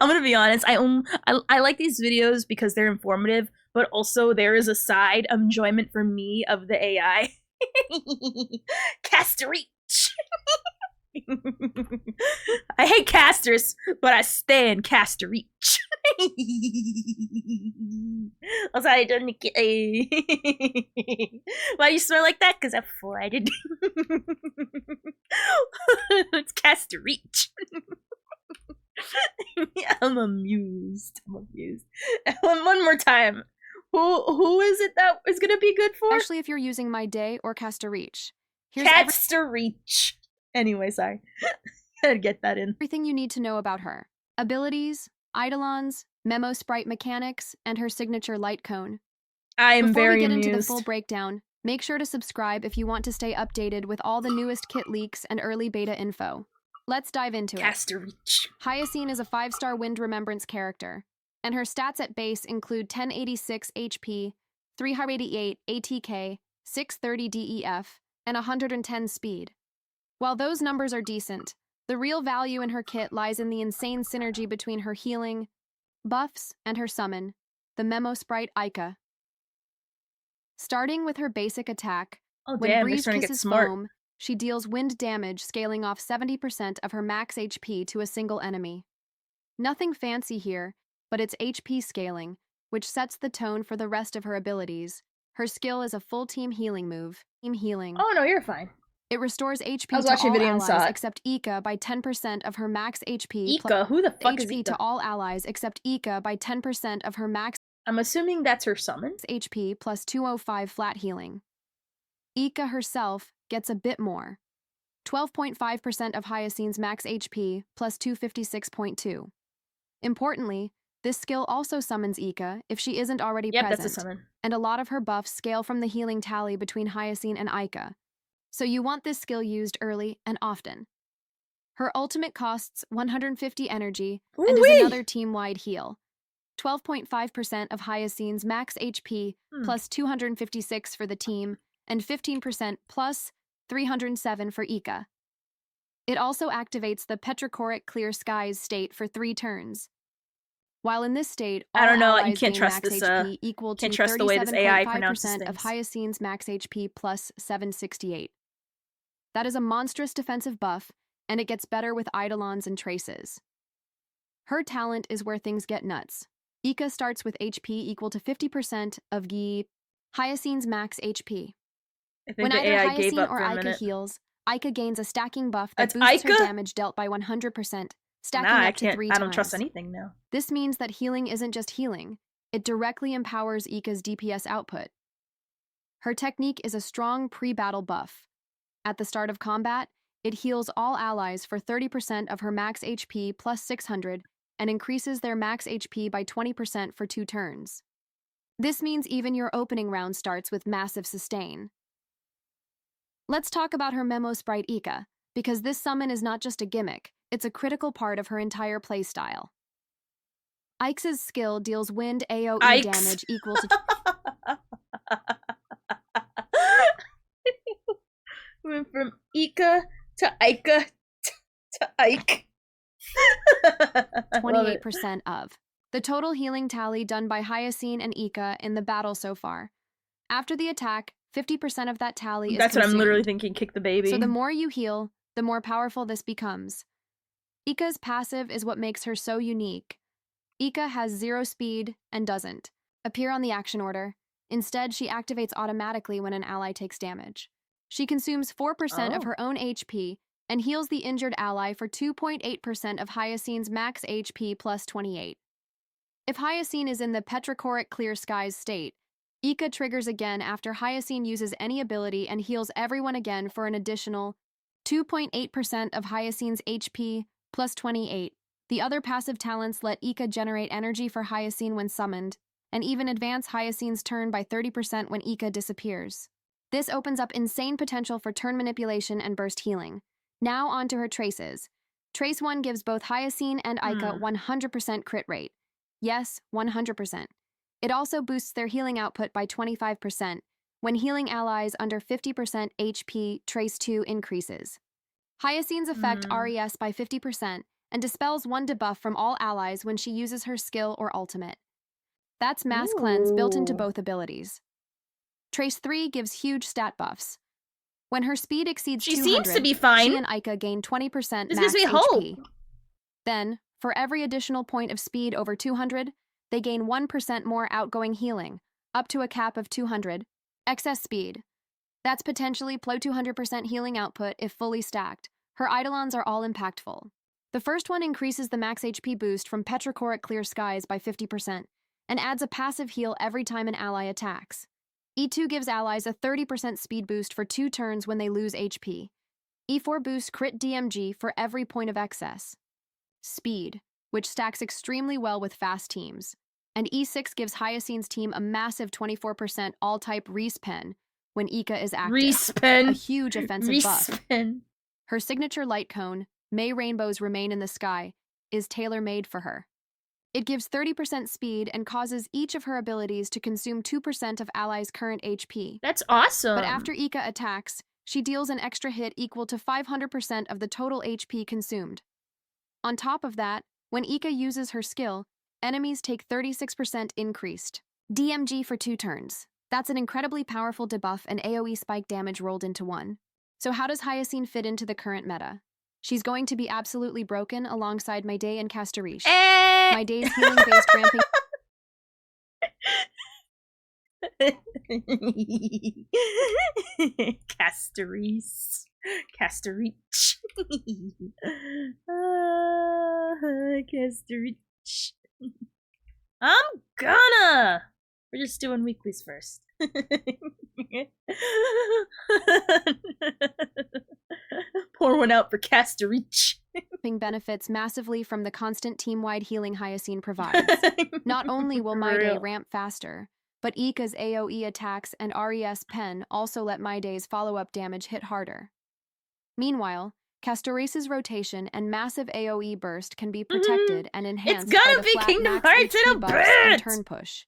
gonna be honest, I like these videos because they're informative, but also there is a side of enjoyment for me of the AI. Caster Reach. I hate casters, but I stand Caster Reach. I'm sorry, I don't get. Why do you smell like that? Because I farted. It's Caster Reach. I'm amused. One more time. Who is it that is gonna be good for? Especially if you're using My Day or Caster Reach. Here's Caster Reach. Anyway, sorry. Gotta get that in. Everything you need to know about her. Abilities, Eidolons, Memo Sprite mechanics, and her signature light cone. I am very Before we get amused. into the full breakdown, make sure to subscribe if you want to stay updated with all the newest kit leaks and early beta info. Let's dive into it. Caster Reach. Hyacinth is a 5-star Wind Remembrance character, and her stats at base include 1086 HP, 388 ATK, 630 DEF, and 110 speed. While those numbers are decent, the real value in her kit lies in the insane synergy between her healing buffs and her summon, the Memo Sprite Ica. Starting with her basic attack, when Breeze kisses foam, she deals wind damage scaling off 70% of her max HP to a single enemy. Nothing fancy here, but it's HP scaling, which sets the tone for the rest of her abilities. Her skill is a full team healing move. Team healing. Oh no, you're fine. It restores HP to all allies except Ika by 10% of her max HP. Ika? Who the fuck is HP Ika? to all allies except Ika by 10% of her max I'm assuming that's her summon. HP plus 205 flat healing. Ika herself gets a bit more. 12.5% of Hyacinth's max HP plus 256.2. Importantly, this skill also summons Ika if she isn't already present. That's a summon. And a lot of her buffs scale from the healing tally between Hyacinth and Ika. So you want this skill used early and often. Her ultimate costs 150 energy and is another team-wide heal. 12.5% of Hyacinth's max HP plus 256 for the team, and 15% plus 307 for Ika. It also activates the Petrichoric Clear Skies state for 3 turns. While in this state, all I don't know, you allies can't gain trust max this. HP equal to Can't trust the way this AI pronounces 37.5% things. of Hyacinth's max HP plus 768. That is a monstrous defensive buff, and it gets better with Eidolons and Traces. Her talent is where things get nuts. Ika starts with HP equal to 50% of Hyacint's max HP. I think When the either AI gave Hyacin up or for a Ika minute. heals, Ika gains a stacking buff that That's boosts her Ika? damage dealt by 100%, stacking Nah, I up to can't. 3 I times. don't trust anything now. This means that healing isn't just healing, it directly empowers Ika's DPS output. Her technique is a strong pre-battle buff. At the start of combat, it heals all allies for 30% of her max HP plus 600 and increases their max HP by 20% for 2 turns. This means even your opening round starts with massive sustain. Let's talk about her memo sprite Ika, because this summon is not just a gimmick, it's a critical part of her entire playstyle. Ike's skill deals wind AoE Ike's. damage equal to Went from Ika to Ika to Ike. 28% of the total healing tally done by Hyacin and Ika in the battle so far. After the attack, 50% of that tally is That's what I'm consumed. literally thinking. Kick the baby. So the more you heal, the more powerful this becomes. Ika's passive is what makes her so unique. Ika has 0 speed and doesn't appear on the action order. Instead, she activates automatically when an ally takes damage. She consumes 4% of her own HP and heals the injured ally for 2.8% of Hyacin's max HP plus 28. If Hyacin is in the petrichoric clear skies state, Ika triggers again after Hyacin uses any ability and heals everyone again for an additional 2.8% of Hyacin's HP plus 28. The other passive talents let Ika generate energy for Hyacin when summoned, and even advance Hyacin's turn by 30% when Ika disappears. This opens up insane potential for turn manipulation and burst healing. Now on to her traces. Trace 1 gives both Hyacin and Ika 100% crit rate. Yes, 100%. It also boosts their healing output by 25%. When healing allies under 50% HP, Trace 2 increases. Hyacin's effect RES by 50% and dispels 1 debuff from all allies when she uses her skill or ultimate. That's Mass Cleanse built into both abilities. Trace 3 gives huge stat buffs. When her speed exceeds She 200, seems to be fine. she and Ika gain 20% This max gives me HP. hope. Then, for every additional point of speed over 200, they gain 1% more outgoing healing, up to a cap of 200. Excess speed. That's potentially plus 200% healing output if fully stacked. Her Eidolons are all impactful. The first one increases the max HP boost from petrichoric clear skies by 50%, and adds a passive heal every time an ally attacks. E2 gives allies a 30% speed boost for 2 turns when they lose HP. E4 boosts crit DMG for every point of excess. Speed, which stacks extremely well with fast teams. And E6 gives Hyacin's team a massive 24% all-type respen when Ika is active. Respen. A huge offensive buff. Respen. Her signature light cone, May Rainbows Remain in the Sky, is tailor-made for her. It gives 30% speed and causes each of her abilities to consume 2% of allies' current HP. That's awesome. But after Ika attacks, she deals an extra hit equal to 500% of the total HP consumed. On top of that, when Ika uses her skill, enemies take 36% increased DMG for 2 turns. That's an incredibly powerful debuff and AoE spike damage rolled into one. So how does Hyacin fit into the current meta? She's going to be absolutely broken alongside My Day and Castariche. My Day's healing-based ramping... Castariche. Castariche. Castariche. I'm gonna! We're just doing weeklies first. Pour one out for Castariche. benefits massively from the constant team-wide healing Hyacin provides. Not only will My Day ramp faster, but Ika's AoE attacks and RES pen also let My Day's follow-up damage hit harder. Meanwhile, Castarice's rotation and massive AoE burst can be protected and enhanced by gonna the be flat Kingdom max Hearts HP in a buffs and bit! turn push.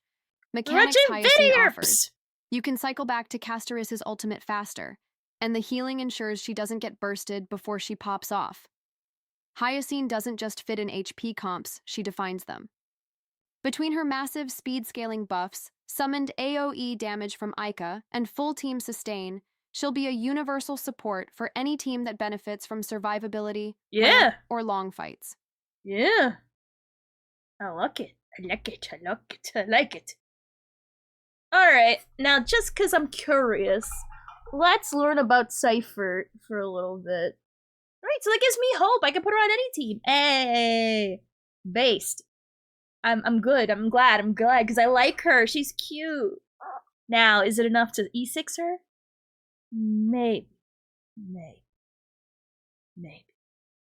Mechanics Legend Hyacin offers. Videos! You can cycle back to Castarice's ultimate faster, and the healing ensures she doesn't get bursted before she pops off. Hyacin doesn't just fit in HP comps, she defines them. Between her massive speed-scaling buffs, summoned AoE damage from Ika, and full team sustain, she'll be a universal support for any team that benefits from survivability, Yeah. or long fights. Yeah. I like it. I like it, I like it, I like it. Alright, now just because I'm curious, let's learn about Cypher for a little bit. Alright, so that gives me hope. I can put her on any team. Hey! Based. I'm good. I'm glad, because I like her. She's cute. Now, is it enough to E6 her? Maybe.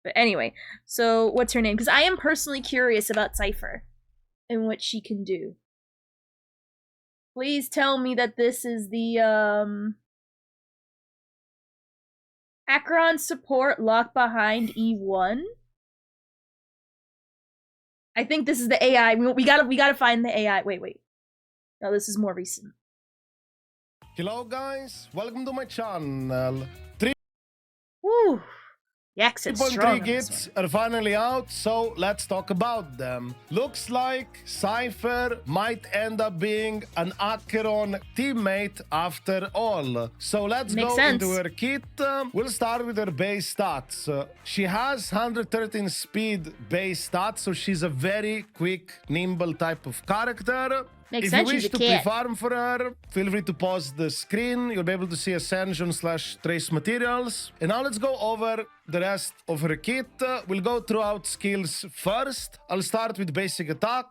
But anyway, so what's her name? Because I am personally curious about Cypher and what she can do. Please tell me that this is the, Acheron support locked behind E1? I think this is the AI. We gotta find the AI. Wait. No, this is more recent. Hello guys, welcome to my channel. Woo! The accent's 3.3 strong on this kits one. are finally out, so let's talk about them. Looks like Cypher might end up being an Acheron teammate after all. So let's Makes go sense. into her kit. We'll start with her base stats. She has 113 speed base stats, so she's a very quick, nimble type of character. Makes If sense, you she's wish a to kid. pre-farm for her, feel free to pause the screen. You'll be able to see Ascension / trace materials. And now let's go over the rest of her kit. We'll go throughout skills first. I'll start with basic attack.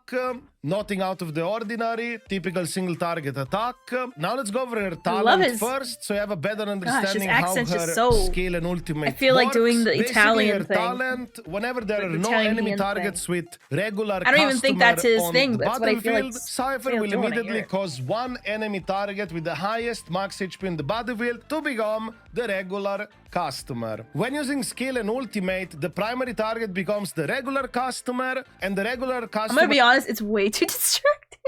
Nothing out of the ordinary. Typical single target attack. Now let's go over her talent his- first, so you have a better understanding how accent's her just so- skill and ultimate I feel like works. doing the Basically, Italian her thing. talent, whenever there The are no Italian enemy thing. targets with regular I don't even think that's his customer on thing, the but that's what I feel like battlefield, Cypher they're will doing it immediately here. cause one enemy target with the highest max HP in the battlefield to become the regular customer. When using skill and ultimate, the primary target becomes the regular customer, and the regular I'm customer gonna be honest, it's way too distracting.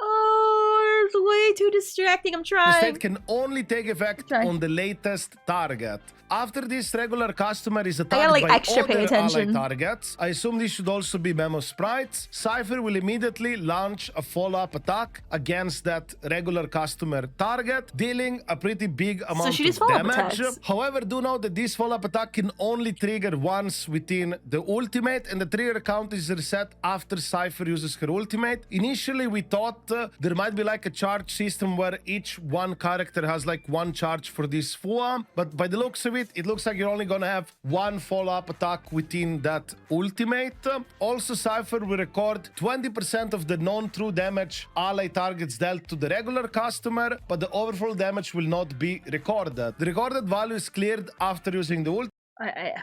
Oh, it's way too distracting. I'm trying. state can only take effect Okay. on the latest target. After this regular customer is gotta, attacked like, by extra pay other attention. ally targets, I assume this should also be Memo Sprites, Cypher will immediately launch a follow-up attack against that regular customer target, dealing a pretty big amount she does of follow-up damage. attacks. However, do note that this follow-up attack can only trigger once within the ultimate, and the trigger count is reset after Cypher uses her ultimate. Initially, we thought there might be like a charge system where each one character has like one charge for this FUA, but by the looks of it, it looks like you're only gonna have one follow-up attack within that ultimate. Also, Cypher will record 20% of the non-true damage ally targets dealt to the regular customer, but the overall damage will not be recorded. The recorded value is cleared after using the ult. I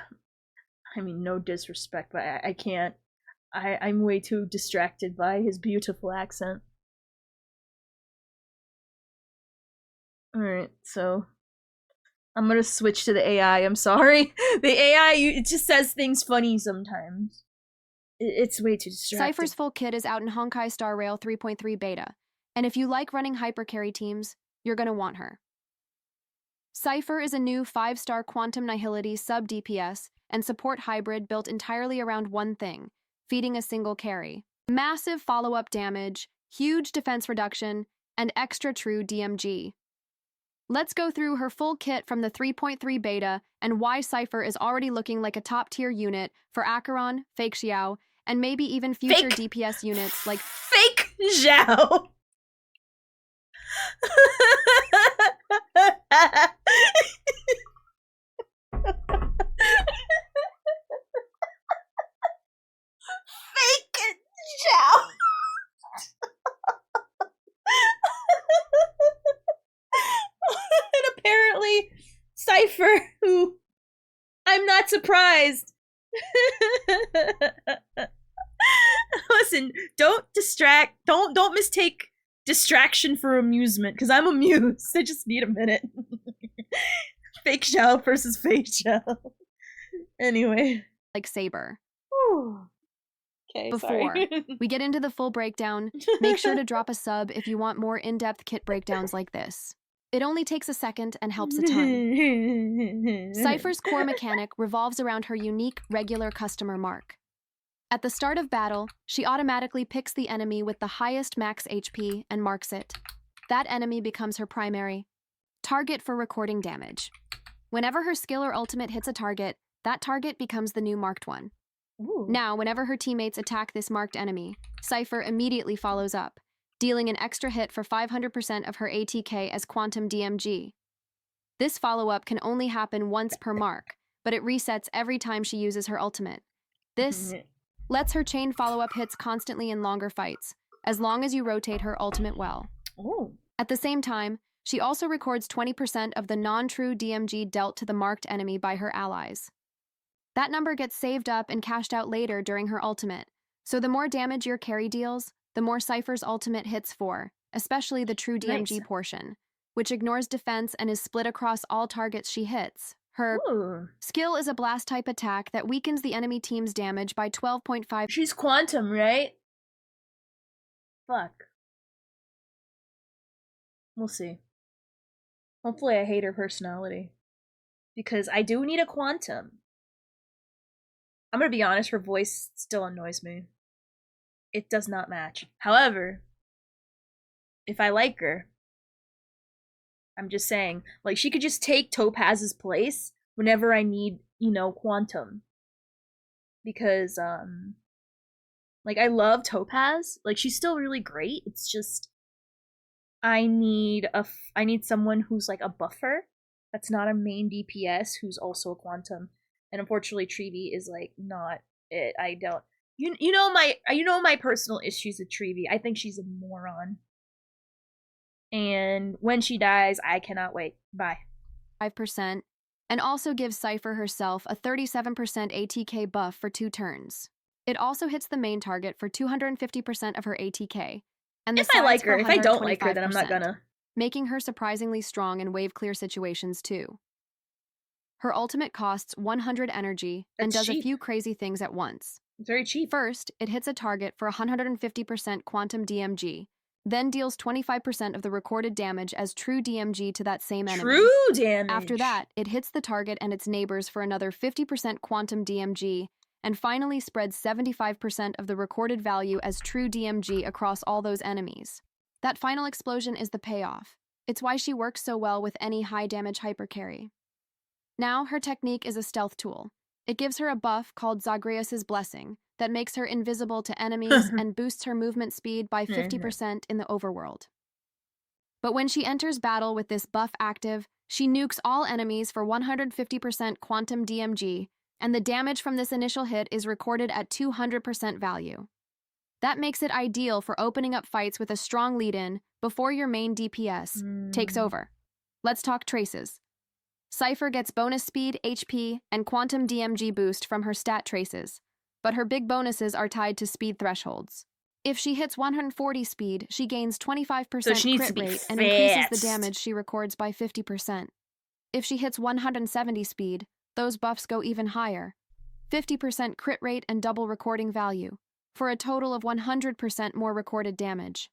mean, no disrespect, but I can't. I'm way too distracted by his beautiful accent. Alright, so I'm gonna switch to the AI. I'm sorry. The AI, it just says things funny sometimes. It's way too distracting. Cypher's full kit is out in Honkai Star Rail 3.3 beta, and if you like running hypercarry teams, you're gonna want her. Cypher is a new 5-star Quantum Nihility sub-DPS and support hybrid built entirely around one thing, feeding a single carry. Massive follow-up damage, huge defense reduction, and extra true DMG. Let's go through her full kit from the 3.3 beta and why Cypher is already looking like a top-tier unit for Acheron, Fake Xiao, and maybe even future Fake- DPS units like Fake Zhao. Fake Zhao. And apparently, Cypher, who I'm not surprised. Listen, don't mistake distraction for amusement, because I'm amused. I just need a minute. Fake Zhao versus fake Zhao. Anyway. Saber. Whew. Okay, Before sorry. we get into the full breakdown, make sure to drop a sub if you want more in-depth kit breakdowns like this. It only takes a second and helps a ton. Cypher's core mechanic revolves around her unique regular customer mark. At the start of battle, she automatically picks the enemy with the highest max HP and marks it. That enemy becomes her primary target for recording damage. Whenever her skill or ultimate hits a target, that target becomes the new marked one. Ooh. Now, whenever her teammates attack this marked enemy, Cypher immediately follows up, dealing an extra hit for 500% of her ATK as Quantum DMG. This follow-up can only happen once per mark, but it resets every time she uses her ultimate. This lets her chain follow-up hits constantly in longer fights, as long as you rotate her ultimate well. Oh. At the same time, she also records 20% of the non-true DMG dealt to the marked enemy by her allies. That number gets saved up and cashed out later during her ultimate, so the more damage your carry deals, the more Cypher's ultimate hits for, especially the true DMG Nice. portion, which ignores defense and is split across all targets she hits. Her Ooh. skill is a blast-type attack that weakens the enemy team's damage by 12.5. She's Quantum, right? Fuck. We'll see. Hopefully I hate her personality. Because I do need a Quantum. I'm gonna be honest, her voice still annoys me. It does not match. However, if I like her, I'm just saying, like, she could just take Topaz's place whenever I need, you know, Quantum. Because, like, I love Topaz. Like, she's still really great. It's just, I need someone who's, like, a buffer. That's not a main DPS, who's also a Quantum. And unfortunately, Treevee is, like, not it. I don't... You know my personal issues with Treevee. I think she's a moron. And when she dies, I cannot wait. Bye. 5%, and also gives Cypher herself a 37% ATK buff for 2 turns. It also hits the main target for 250% of her ATK, and the If I like sides her, for if I don't like her, then I'm not 125%, gonna. making her surprisingly strong in wave clear situations too. Her ultimate costs 100 energy and That's does a cheap. few crazy things at once. It's very cheap. First, it hits a target for 150% quantum DMG, then deals 25% of the recorded damage as true DMG to that same enemy. True damage. After that, it hits the target and its neighbors for another 50% quantum DMG, and finally spreads 75% of the recorded value as true DMG across all those enemies. That final explosion is the payoff. It's why she works so well with any high-damage hypercarry. Now, her technique is a stealth tool. It gives her a buff called Zagreus's Blessing that makes her invisible to enemies and boosts her movement speed by 50% in the overworld. But when she enters battle with this buff active, she nukes all enemies for 150% quantum DMG, and the damage from this initial hit is recorded at 200% value. That makes it ideal for opening up fights with a strong lead-in before your main DPS takes over. Let's talk traces. Cypher gets bonus speed, HP, and quantum DMG boost from her stat traces, but her big bonuses are tied to speed thresholds. If she hits 140 speed, she gains 25% So she needs to crit be rate and increases the fast. damage she records by 50%. If she hits 170 speed, those buffs go even higher. 50% crit rate and double recording value, for a total of 100% more recorded damage.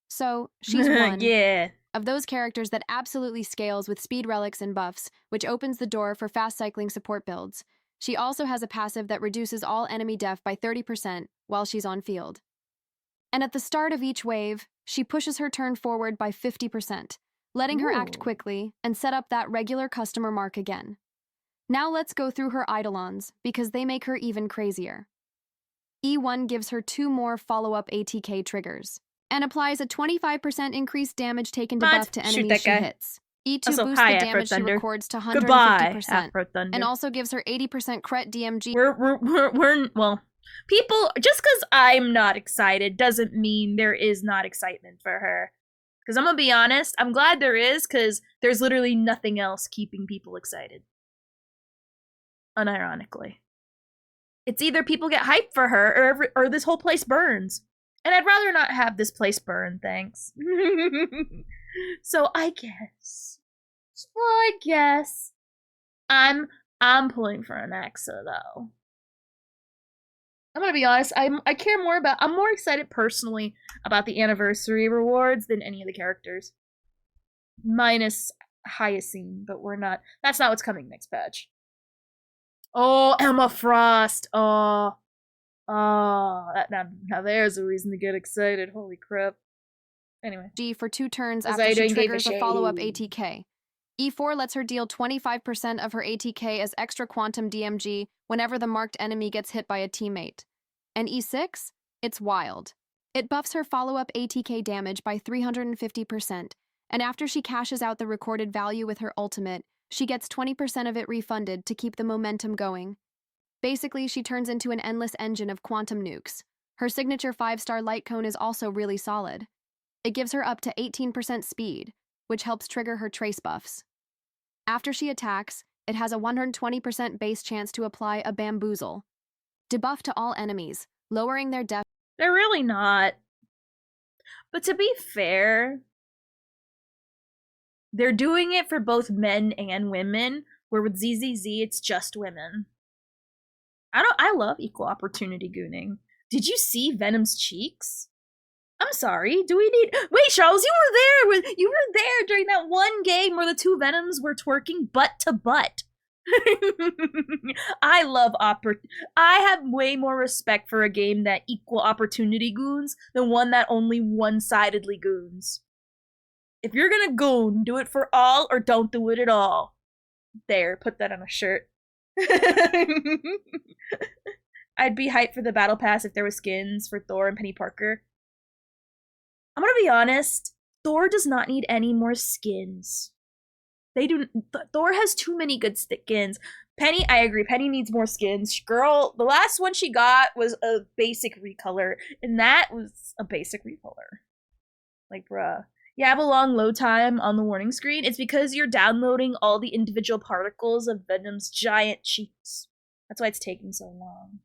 So, she's one Yeah. of those characters that absolutely scales with speed relics and buffs, which opens the door for fast cycling support builds. She also has a passive that reduces all enemy def by 30% while she's on field. And at the start of each wave, she pushes her turn forward by 50%, letting her act Ooh. quickly and set up that regular customer mark again. Now let's go through her eidolons, because they make her even crazier. E1 gives her 2 more follow-up ATK triggers, and applies a 25% increased damage taken What? debuff to Shoot enemies that she guy. hits. E2 Also, boosts hi, the Afro damage she Thunder. records to 150%, Goodbye, Afro Thunder. and also gives her 80% crit DMG. Well, people, just because I'm not excited doesn't mean there is not excitement for her. Because I'm gonna be honest, I'm glad there is, because there's literally nothing else keeping people excited. Unironically. It's either people get hyped for her, or this whole place burns. And I'd rather not have this place burn, thanks. So I guess. I'm pulling for an Axa, though. I'm gonna be honest, I'm more excited personally about the anniversary rewards than any of the characters. Minus Hyacine, but that's not what's coming next patch. Oh, Emma Frost! Now there's a reason to get excited, holy crap. Anyway. G for 2 turns Was after I she doing Game of triggers a follow-up Shade? ATK. E4 lets her deal 25% of her ATK as extra quantum DMG whenever the marked enemy gets hit by a teammate. And E6? It's wild. It buffs her follow-up ATK damage by 350%, and after she cashes out the recorded value with her ultimate, she gets 20% of it refunded to keep the momentum going. Basically, she turns into an endless engine of quantum nukes. Her signature 5-star light cone is also really solid. It gives her up to 18% speed, which helps trigger her trace buffs. After she attacks, it has a 120% base chance to apply a bamboozle. Debuff to all enemies, lowering their def. They're really not. But to be fair, they're doing it for both men and women, where with ZZZ, it's just women. I love equal opportunity gooning. Did you see Venom's cheeks? I'm sorry, do we need... Wait, Charles, you were there during that one game where the two Venoms were twerking butt to butt. I love I have way more respect for a game that equal opportunity goons than one that only one-sidedly goons. If you're gonna goon, do it for all or don't do it at all. There, put that on a shirt. I'd be hyped for the battle pass if there were skins for Thor and Penny Parker. I'm gonna be honest, Thor does not need any more skins. Thor has too many good skins. Penny, I agree, Penny needs more skins. Girl, the last one she got was a basic recolor, and that was a basic recolor. Like, bruh. You have a long load time on the warning screen. It's because you're downloading all the individual particles of Venom's giant cheeks. That's why it's taking so long.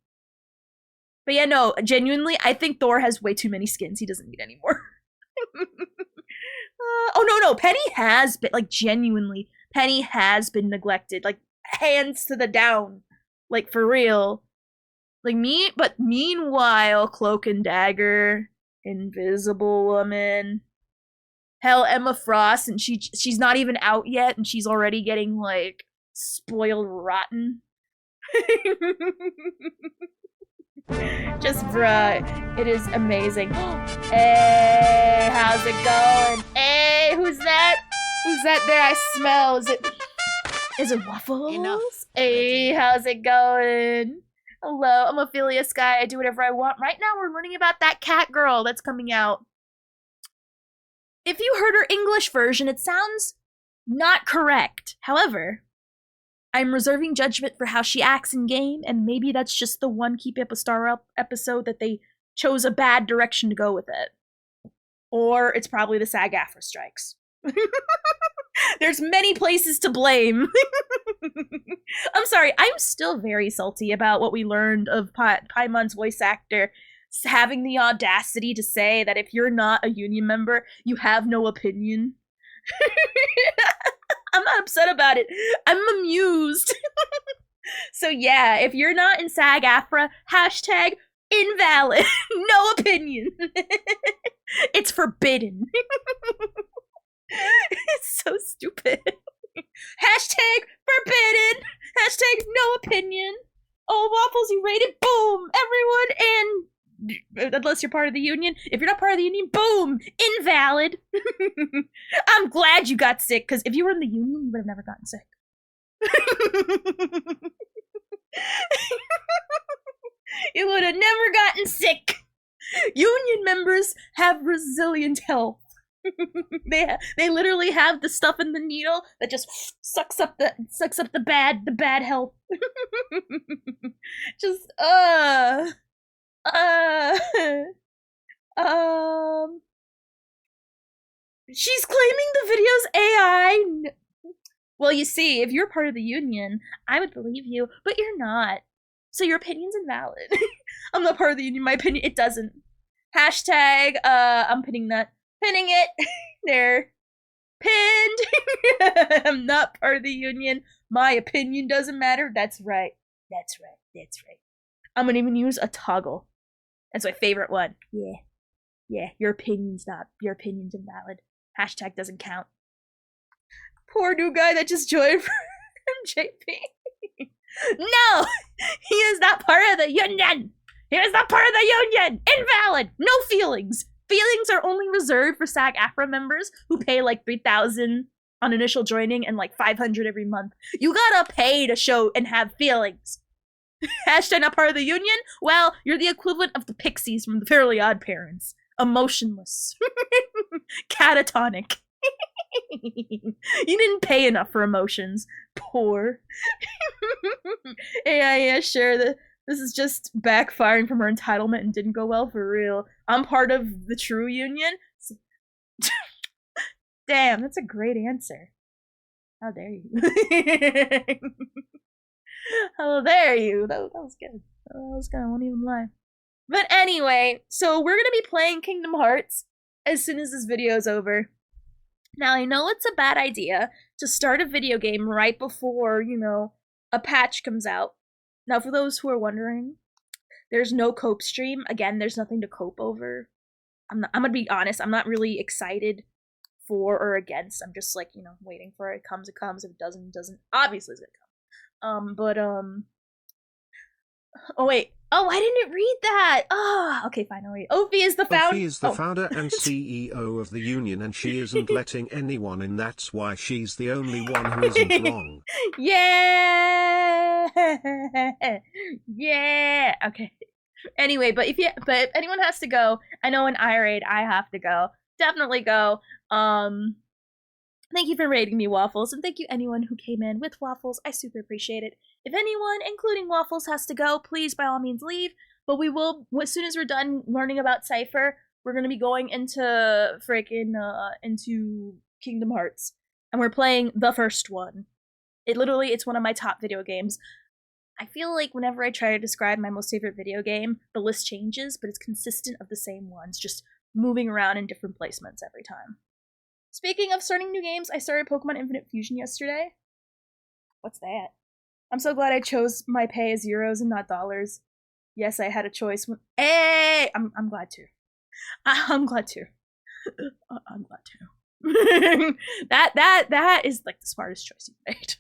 But yeah, no, genuinely, I think Thor has way too many skins. He doesn't need any more. Oh, no, Penny has been, like, genuinely, Penny has been neglected. Like, hands to the down. Like, for real. Like, but meanwhile, Cloak and Dagger, Invisible Woman, hell, Emma Frost, and she's not even out yet, and she's already getting, like, spoiled rotten. Just, bruh, it is amazing. Hey, how's it going? Hey, who's that? Who's that there I smell? Is it Waffles? Enough. Hey, how's it going? Hello, I'm Ophelia Sky. I do whatever I want. Right now, we're learning about that cat girl that's coming out. If you heard her English version, it sounds not correct. However, I'm reserving judgment for how she acts in game, and maybe that's just the one Keep Up a Star Up episode that they chose a bad direction to go with it. Or it's probably the SAG-AFTRA strikes. There's many places to blame. I'm sorry, I'm still very salty about what we learned of Paimon's voice actor having the audacity to say that if you're not a union member, you have no opinion. I'm not upset about it. I'm amused. So yeah, if you're not in SAG-AFTRA, hashtag invalid. No opinion. It's forbidden. It's so stupid. Hashtag forbidden. Hashtag no opinion. Oh, Waffles, you rated. Boom. Everyone in. Unless you're part of the union. If you're not part of the union, boom. Invalid. I'm glad you got sick, because if you were in the union, you would have never gotten sick. You would have never gotten sick. Union members have resilient health. They literally have the stuff in the needle that just sucks up the bad health. Just she's claiming the video's AI. Well, you see, if you're part of the union, I would believe you, but you're not. So your opinion's invalid. I'm not part of the union. My opinion, it doesn't. Hashtag, I'm pinning it. There. Pinned. I'm not part of the union. My opinion doesn't matter. That's right. That's right. I'm gonna even use a toggle. That's my favorite one. Yeah, your opinion's invalid. Hashtag doesn't count. Poor new guy that just joined from JP. No! He is not part of the union! He is not part of the union! Invalid! No feelings! Feelings are only reserved for SAG-AFTRA members who pay like $3,000 on initial joining and like 500 every month. You gotta pay to show and have feelings. Hashtag not part of the union? Well, you're the equivalent of the pixies from the Fairly Odd Parents. Emotionless. Catatonic. You didn't pay enough for emotions. Poor. Yeah, sure. This is just backfiring from her entitlement and didn't go well for real. I'm part of the true union. Damn, that's a great answer. How dare you? How dare you? That was good. That was good. I won't even lie. But anyway, so we're gonna be playing Kingdom Hearts as soon as this video is over. Now, I know it's a bad idea to start a video game right before, you know, a patch comes out. Now, for those who are wondering, there's no cope stream. Again, there's nothing to cope over. I'm gonna be honest, I'm not really excited for or against. I'm just like, you know, waiting for it. It comes, it comes. If it doesn't, it doesn't. Obviously, it's gonna come. Oh, wait. Oh, I didn't read that. Oh, okay, fine. I'll read. Ophi is the founder. Ophi is the founder and CEO of the union, and she isn't letting anyone in. That's why she's the only one who isn't wrong. Yeah. Yeah. Okay. Anyway, but if anyone has to go, I know in iRaid I have to go. Definitely go. Thank you for rating me, Waffles, and thank you anyone who came in with Waffles. I super appreciate it. If anyone, including Waffles, has to go, please by all means leave. But we will, as soon as we're done learning about Cypher, we're gonna be going into into Kingdom Hearts, and we're playing the first one. It's one of my top video games. I feel like whenever I try to describe my most favorite video game, the list changes, but it's consistent of the same ones, just moving around in different placements every time. Speaking of starting new games, I started Pokemon Infinite Fusion yesterday. What's that? I'm so glad I chose my pay as euros and not dollars. Yes, I had a choice. Hey! I'm glad to. I'm glad to. I'm glad to. That is like the smartest choice you made.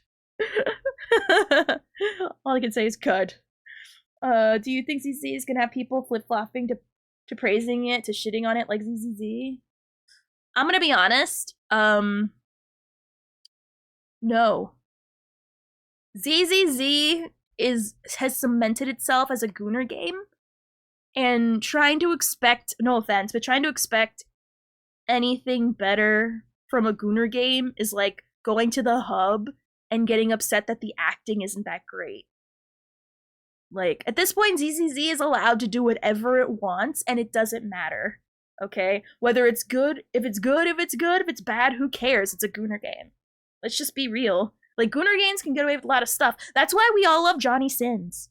All I can say is good. Do you think ZZ is gonna have people flip-flopping to praising it, to shitting on it like ZZZ? I'm gonna be honest. No. ZZZ has cemented itself as a Gooner game, and trying to expect, no offense, but trying to expect anything better from a Gooner game is like going to the hub and getting upset that the acting isn't that great. Like, at this point, ZZZ is allowed to do whatever it wants, and it doesn't matter. Okay? Whether it's good, if it's bad, who cares? It's a Gooner game. Let's just be real. Like, Gooner games can get away with a lot of stuff. That's why we all love Johnny Sins.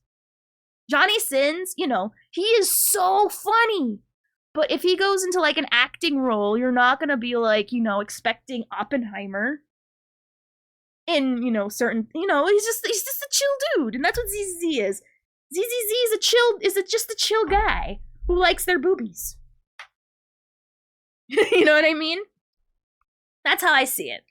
Johnny Sins, you know, he is so funny. But if he goes into, like, an acting role, you're not gonna be, like, you know, expecting Oppenheimer. In, you know, certain, you know, he's just a chill dude. And that's what ZZZ is. ZZZ is just a chill guy who likes their boobies. You know what I mean? That's how I see it.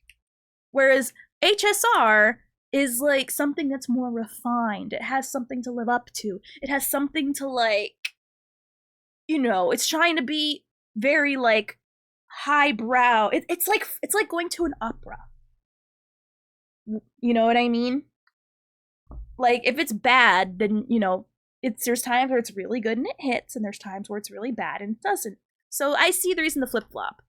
Whereas HSR is like something that's more refined. It has something to live up to. It has something to, like, you know, it's trying to be very, like, highbrow. It's like going to an opera. You know what I mean? Like, if it's bad, then, you know, there's times where it's really good and it hits, and there's times where it's really bad and it doesn't. So I see the reason to flip-flop.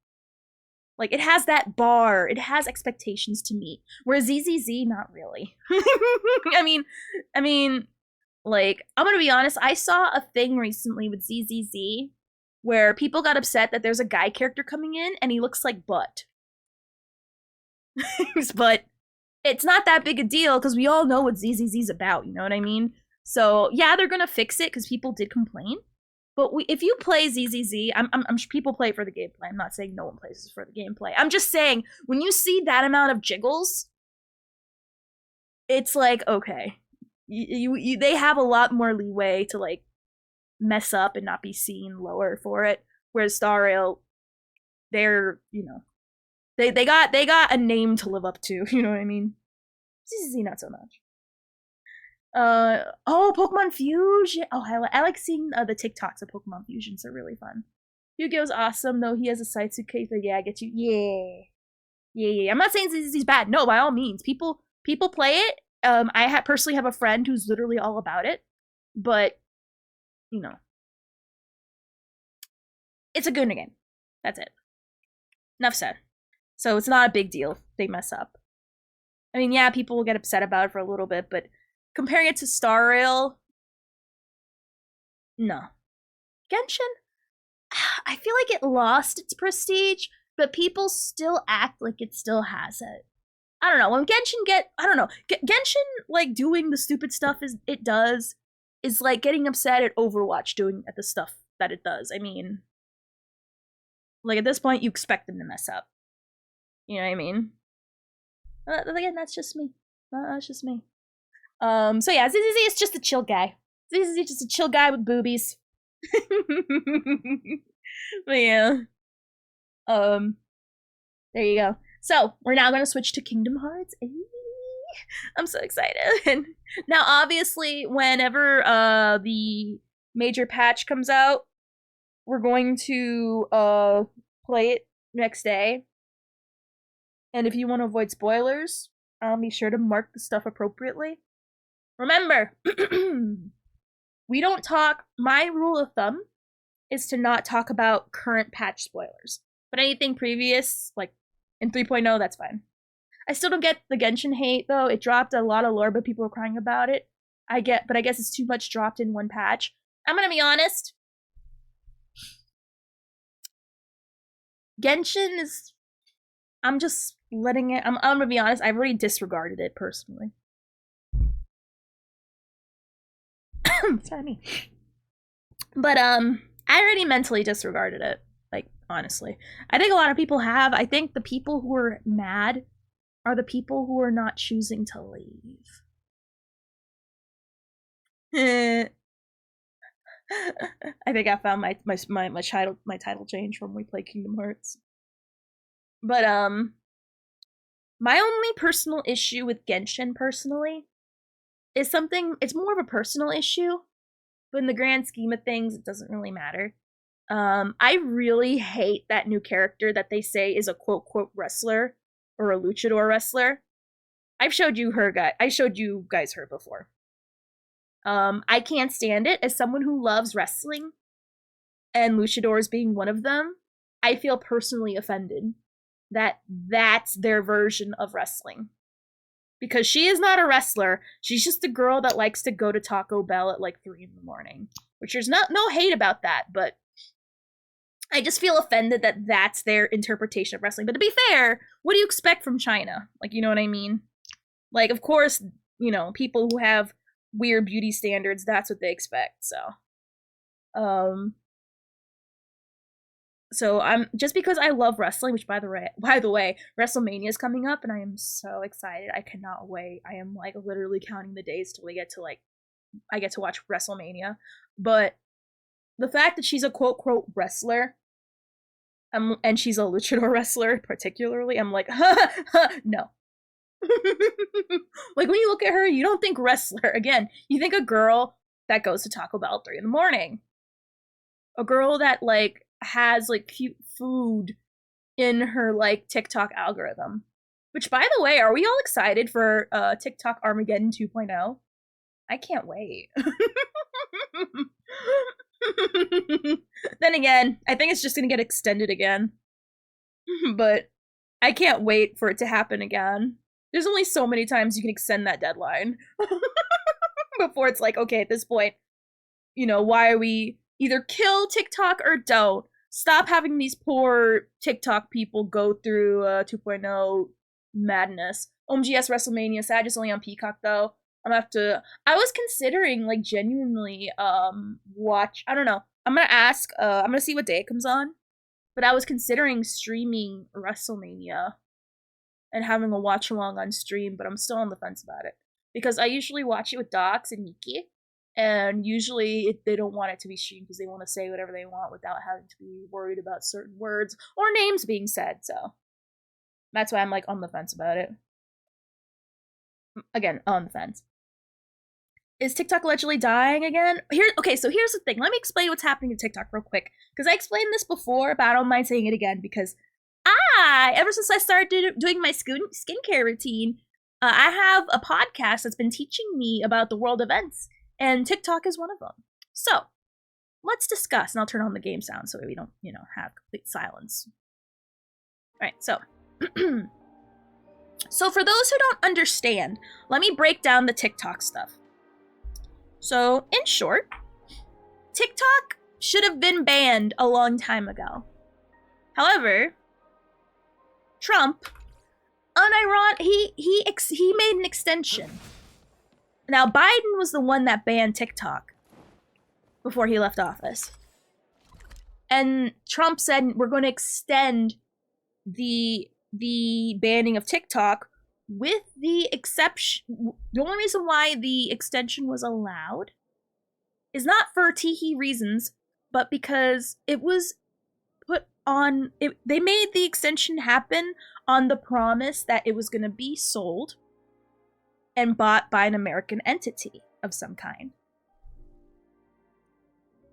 Like, it has that bar, it has expectations to meet. Whereas ZZZ, not really. I mean, like, I'm gonna be honest, I saw a thing recently with ZZZ where people got upset that there's a guy character coming in and he looks like butt. But it's not that big a deal because we all know what ZZZ's about, you know what I mean? So, yeah, they're gonna fix it because people did complain. But if you play ZZZ, I'm sure people play for the gameplay. I'm not saying no one plays for the gameplay. I'm just saying, when you see that amount of jiggles, it's like, okay. They have a lot more leeway to, like, mess up and not be seen lower for it. Whereas Star Rail, they're, you know, they got a name to live up to, you know what I mean? ZZZ, not so much. Oh, Pokemon Fusion. Oh, I like seeing the TikToks of Pokemon Fusions. They're really fun. Yu-Gi-Oh's awesome, though. He has a side suitcase, but yeah, I get you. Yeah. Yeah. I'm not saying ZZ's bad. No, by all means. People play it. I personally have a friend who's literally all about it. But, you know. It's a good game. That's it. Enough said. So it's not a big deal if they mess up. I mean, yeah, people will get upset about it for a little bit, but comparing it to Star Rail, no. Genshin, I feel like it lost its prestige, but people still act like it still has it. I don't know. When Genshin Genshin, like, doing the stupid stuff it does is like getting upset at Overwatch doing the stuff that it does. I mean, like, at this point, you expect them to mess up. You know what I mean? Again, that's just me. That's just me. So yeah, ZZ is just a chill guy. ZZ is just a chill guy with boobies. But yeah. There you go. So, we're now gonna switch to Kingdom Hearts. I'm so excited. Now, obviously, whenever the major patch comes out, we're going to play it next day. And if you want to avoid spoilers, be sure to mark the stuff appropriately. Remember, we don't talk. My rule of thumb is to not talk about current patch spoilers. But anything previous, like in 3.0, that's fine. I still don't get the Genshin hate, though. It dropped a lot of lore, but people were crying about it. But I guess it's too much dropped in one patch. I'm gonna be honest. Genshin is... I'm just letting it... I'm gonna be honest, I've already disregarded it, personally. Sorry, me. But, I already mentally disregarded it. Like, honestly. I think a lot of people have. I think the people who are mad are the people who are not choosing to leave. I think I found my title change from We Play Kingdom Hearts. But my only personal issue with Genshin personally is something, it's more of a personal issue, but in the grand scheme of things, it doesn't really matter. I really hate that new character that they say is a quote wrestler or a luchador wrestler. I showed you guys her before. I can't stand it. As someone who loves wrestling, and luchadors being one of them, I feel personally offended that that's their version of wrestling. Because she is not a wrestler. She's just a girl that likes to go to Taco Bell at like 3 a.m. Which there's no hate about that, but I just feel offended that that's their interpretation of wrestling. But to be fair, what do you expect from China? Like, you know what I mean? Like, of course, you know, people who have weird beauty standards, that's what they expect, so. So I'm just because I love wrestling, which by the way, WrestleMania is coming up, and I am so excited. I cannot wait. I am like literally counting the days till I get to watch WrestleMania. But the fact that she's a quote wrestler, and she's a luchador wrestler particularly, I'm like, no. Like, when you look at her, you don't think wrestler. Again, you think a girl that goes to Taco Bell at 3 a.m. A girl that like has like cute food in her like TikTok algorithm. Which, by the way, are we all excited for TikTok Armageddon 2.0? I can't wait. Then again, I think it's just gonna get extended again. But I can't wait for it to happen again. There's only so many times you can extend that deadline before it's like, okay, at this point, you know, why are we either kill TikTok or don't? Stop having these poor TikTok people go through 2.0 madness. OMGS WrestleMania, sad it's only on Peacock though. I was considering like genuinely watch, I don't know. I'm gonna see what day it comes on. But I was considering streaming WrestleMania and having a watch along on stream, but I'm still on the fence about it. Because I usually watch it with Docs and Miki, and usually they don't want it to be streamed because they want to say whatever they want without having to be worried about certain words or names being said, so that's why I'm like on the fence about it. Again, on the fence. Is TikTok allegedly dying again? Okay, so here's the thing. Let me explain what's happening to TikTok real quick. Because I explained this before, but I don't mind saying it again because ever since I started doing my skincare routine, I have a podcast that's been teaching me about the world events, and TikTok is one of them. So, let's discuss, and I'll turn on the game sound so that we don't, have complete silence. Alright, so. So for those who don't understand, let me break down the TikTok stuff. So, in short, TikTok should have been banned a long time ago. However, Trump, he made an extension. Now, Biden was the one that banned TikTok before he left office. And Trump said, we're going to extend the banning of TikTok with the exception. The only reason why the extension was allowed is not for teehee reasons, but because it was put on, they made the extension happen on the promise that it was going to be sold and bought by an American entity of some kind.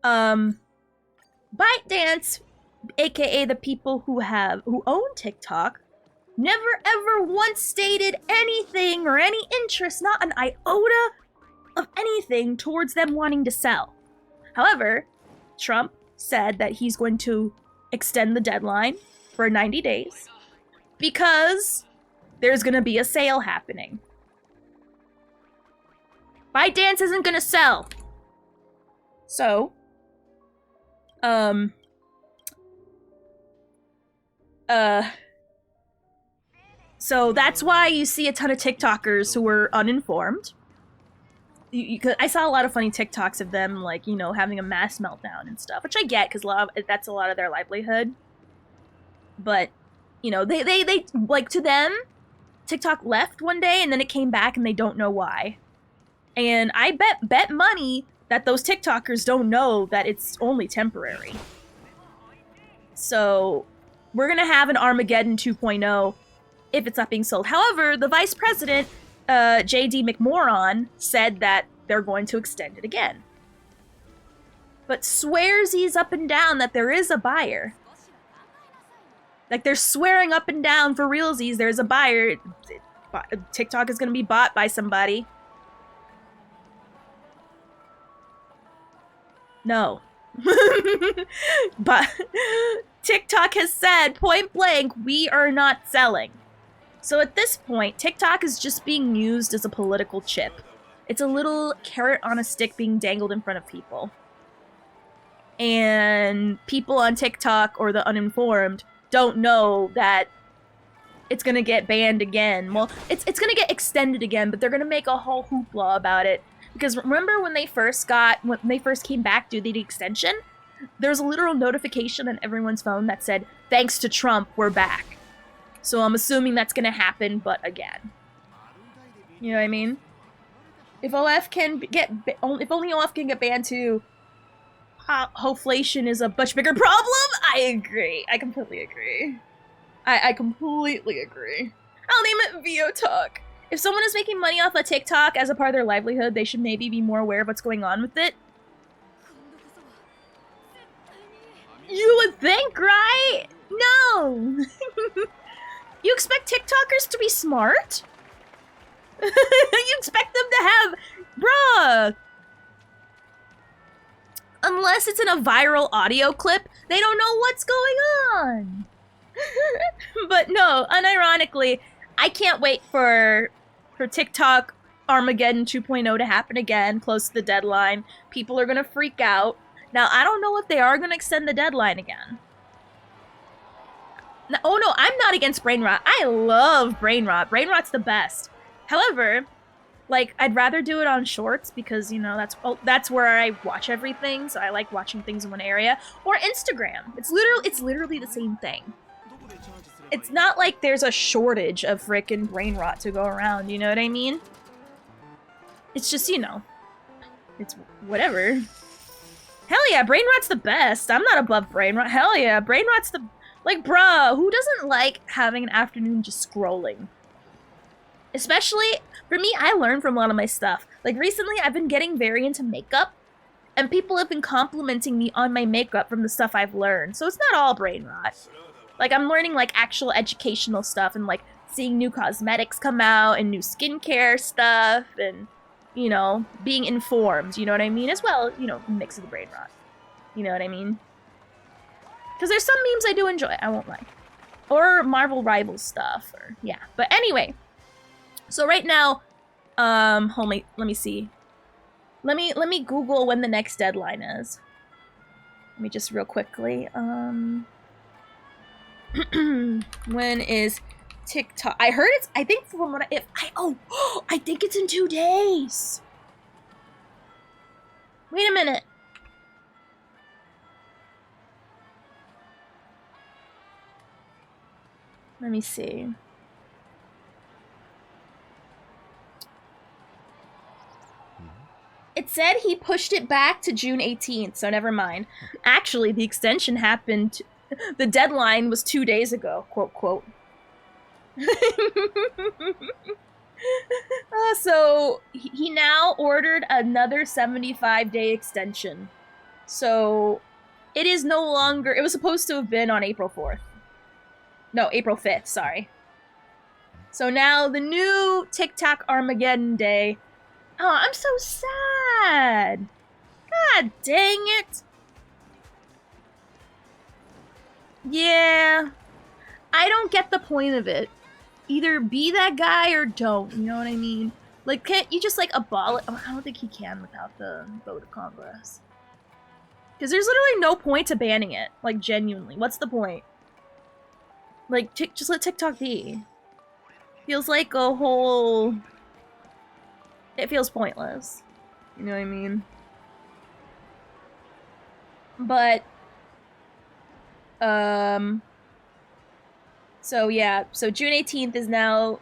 ByteDance, aka the people who own TikTok, never ever once stated anything or any interest, not an iota of anything towards them wanting to sell. However, Trump said that he's going to extend the deadline for 90 days because there's going to be a sale happening. ByteDance isn't going to sell. So, so that's why you see a ton of TikTokers who were uninformed. I saw a lot of funny TikToks of them, like, having a mass meltdown and stuff, which I get, because that's a lot of their livelihood. But, they like, to them, TikTok left one day, and then it came back, and they don't know why. And I bet money that those TikTokers don't know that it's only temporary. So, we're gonna have an Armageddon 2.0 if it's not being sold. However, the vice president, J.D. McMoron, said that they're going to extend it again. But swearsies up and down that there is a buyer. Like, they're swearing up and down for realsies there's a buyer. TikTok is going to be bought by somebody. No. But TikTok has said point blank, we are not selling. So at this point, TikTok is just being used as a political chip. It's a little carrot on a stick being dangled in front of people. And people on TikTok or the uninformed don't know that it's gonna get banned again. Well, it's gonna get extended again, but they're gonna make a whole hoopla about it. Because remember when they first came back due to the extension, there was a literal notification on everyone's phone that said, "Thanks to Trump, we're back." So I'm assuming that's gonna happen, but again. You know what I mean? If if only OF can get banned too, hoflation is a much bigger problem. I agree. I completely agree. I completely agree. I'll name it VO Talk. If someone is making money off of TikTok as a part of their livelihood, they should maybe be more aware of what's going on with it. You would think, right? No! You expect TikTokers to be smart? You expect them to have... Bruh! Unless it's in a viral audio clip, they don't know what's going on! But no, unironically, I can't wait for TikTok Armageddon 2.0 to happen again, close to the deadline. People are gonna freak out. Now, I don't know if they are gonna extend the deadline again. Now, oh no, I'm not against brain rot. I love brain rot. Brain rot's the best. However, like, I'd rather do it on shorts because, that's where I watch everything. So I like watching things in one area. Or Instagram. It's literally the same thing. It's not like there's a shortage of frickin' brain rot to go around, you know what I mean? It's just, it's whatever. Hell yeah, brain rot's the best. I'm not above brain rot. Hell yeah, brain rot's the... Like, bruh, who doesn't like having an afternoon just scrolling? Especially, for me, I learn from a lot of my stuff. Like, recently, I've been getting very into makeup, and people have been complimenting me on my makeup from the stuff I've learned. So it's not all brain rot. Like, I'm learning, like, actual educational stuff and, like, seeing new cosmetics come out and new skincare stuff and, you know, being informed, you know what I mean? As well, you know, mix of the brain rot. You know what I mean? Because there's some memes I do enjoy, I won't lie. Or Marvel Rivals stuff, or, yeah. But anyway, so right now, hold me, let me see. Let me Google when the next deadline is. Let me just real quickly, when is TikTok? I heard it's, I think from what I think it's in 2 days. Wait a minute. Let me see. It said he pushed it back to June 18th, so never mind. Actually, the extension happened, the deadline was 2 days ago, quote, quote. So, he now ordered another 75-day extension. So, it is no longer, it was supposed to have been on April 4th. No, April 5th, sorry. So now the new TikTok Armageddon Day. Oh, I'm so sad. God dang it. Yeah. I don't get the point of it. Either be that guy or don't, you know what I mean? Like, can't you just, like, abolish... Oh, I don't think he can without the vote of Congress. Because there's literally no point to banning it. Like, genuinely. What's the point? Like, just let TikTok be. Feels like a whole... It feels pointless. You know what I mean? But... So, yeah. So, June 18th is now...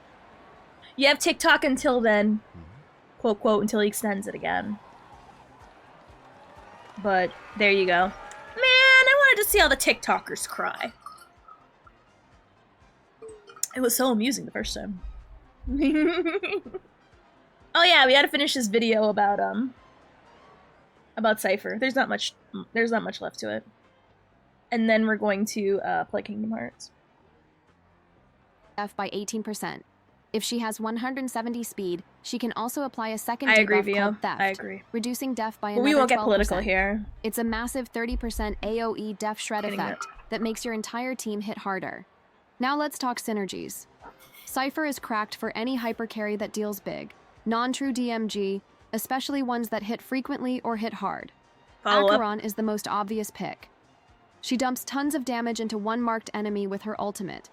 You have TikTok until then. Quote, quote, until he extends it again. But, there you go. Man, I wanted to see all the TikTokers cry. It was so amusing the first time. Oh yeah, we gotta finish this video about Cypher. There's not much left to it. And then we're going to play Kingdom Hearts. F by 18%. If she has 170 speed, she can also apply a second I agree, debuff Vio. called Theft, I agree. reducing Def by But another 12%. we won't get political here. It's a massive 30% AoE Def Shred Getting effect that makes your entire team hit harder. Now let's talk synergies. Cypher is cracked for any hyper carry that deals big, non-true DMG, especially ones that hit frequently or hit hard. Follow up. Acheron is the most obvious pick. She dumps tons of damage into one marked enemy with her ultimate,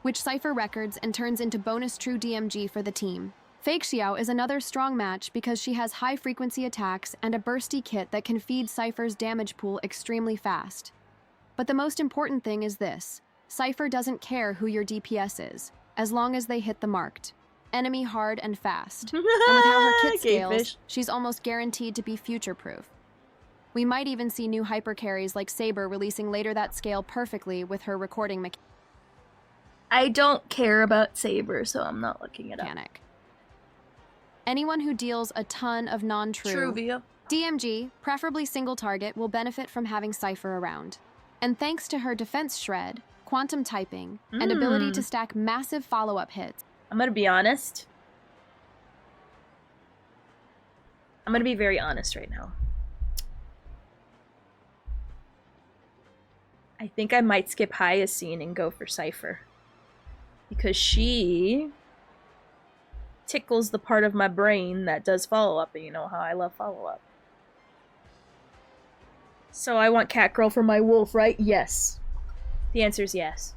which Cypher records and turns into bonus true DMG for the team. Fake Xiao is another strong match because she has high-frequency attacks and a bursty kit that can feed Cypher's damage pool extremely fast. But the most important thing is this. Cypher doesn't care who your DPS is, as long as they hit the marked. Enemy hard and fast. And with how her kit scales, she's almost guaranteed to be future-proof. We might even see new hyper carries like Saber releasing later that scale perfectly with her recording I don't care about Saber, so I'm not looking it up. mechanic. Anyone who deals a ton of non-true DMG, preferably single target, will benefit from having Cypher around. And thanks to her defense shred, quantum typing, and ability to stack massive follow-up hits. I'm gonna be honest. I'm gonna be very honest right now. I think I might skip Hyacine and go for Cypher. Because she tickles the part of my brain that does follow-up, and you know how I love follow-up. So I want Catgirl for my wolf, right? Yes. The answer is yes.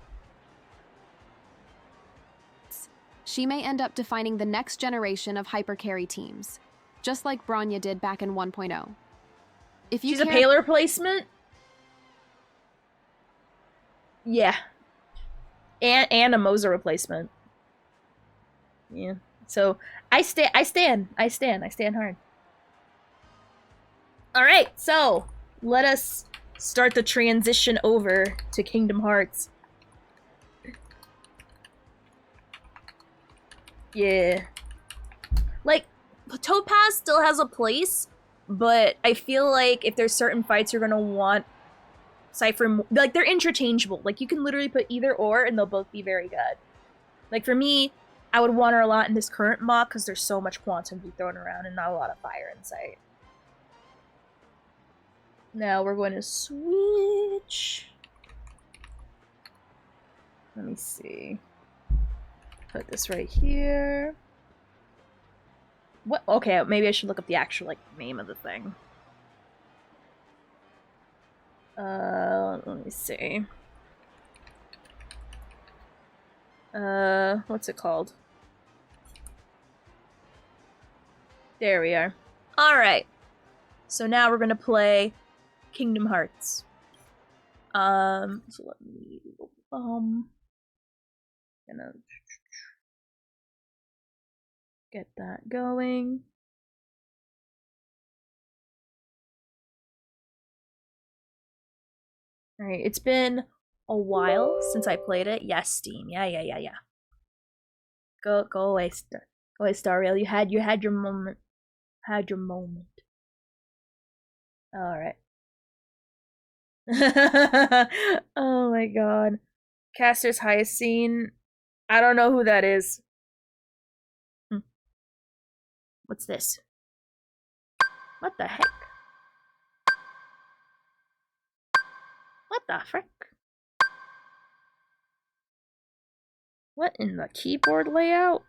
She may end up defining the next generation of hypercarry teams, just like Bronya did back in 1.0. If you She's a Paler replacement? Yeah. And a Moza replacement. Yeah. So I stand hard. Alright, so let us start the transition over to Kingdom Hearts. Yeah. Like, Topaz still has a place, but I feel like if there's certain fights you're gonna want Cypher, like they're interchangeable. Like you can literally put either or and they'll both be very good. Like for me, I would want her a lot in this current mock because there's so much quantum to be thrown around and not a lot of fire in sight. Now we're going to switch. Let me see. Put this right here. What? Okay, maybe I should look up the actual like name of the thing. Let me see. What's it called? There we are. All right. So now we're gonna play Kingdom Hearts. So let me gonna get that going. All right, it's been a while since I played it. Yes, Steam. Yeah. Go away, Stariel. You had your moment. Had your moment. All right. Oh my god. Caster's highest scene. I don't know who that is. What's this? What the heck? What the frick? What in the keyboard layout?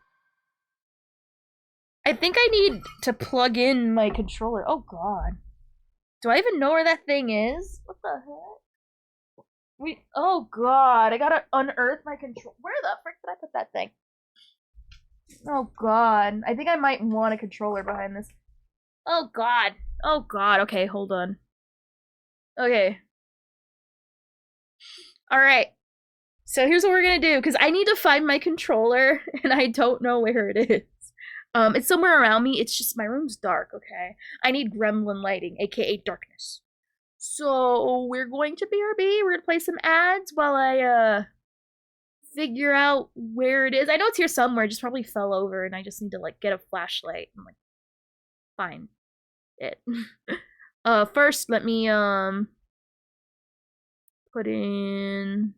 I think I need to plug in my controller. Oh god. Do I even know where that thing is? What the heck? Oh god, I gotta unearth my control. Where the frick did I put that thing? Oh god, I think I might want a controller behind this. Oh god, okay, hold on. Okay. Alright. So here's what we're gonna do, because I need to find my controller, and I don't know where it is. It's somewhere around me, it's just my room's dark, okay? I need gremlin lighting, aka darkness. So we're going to BRB, we're gonna play some ads while I figure out where it is. I know it's here somewhere, it just probably fell over and I just need to like get a flashlight and like find it. First let me put in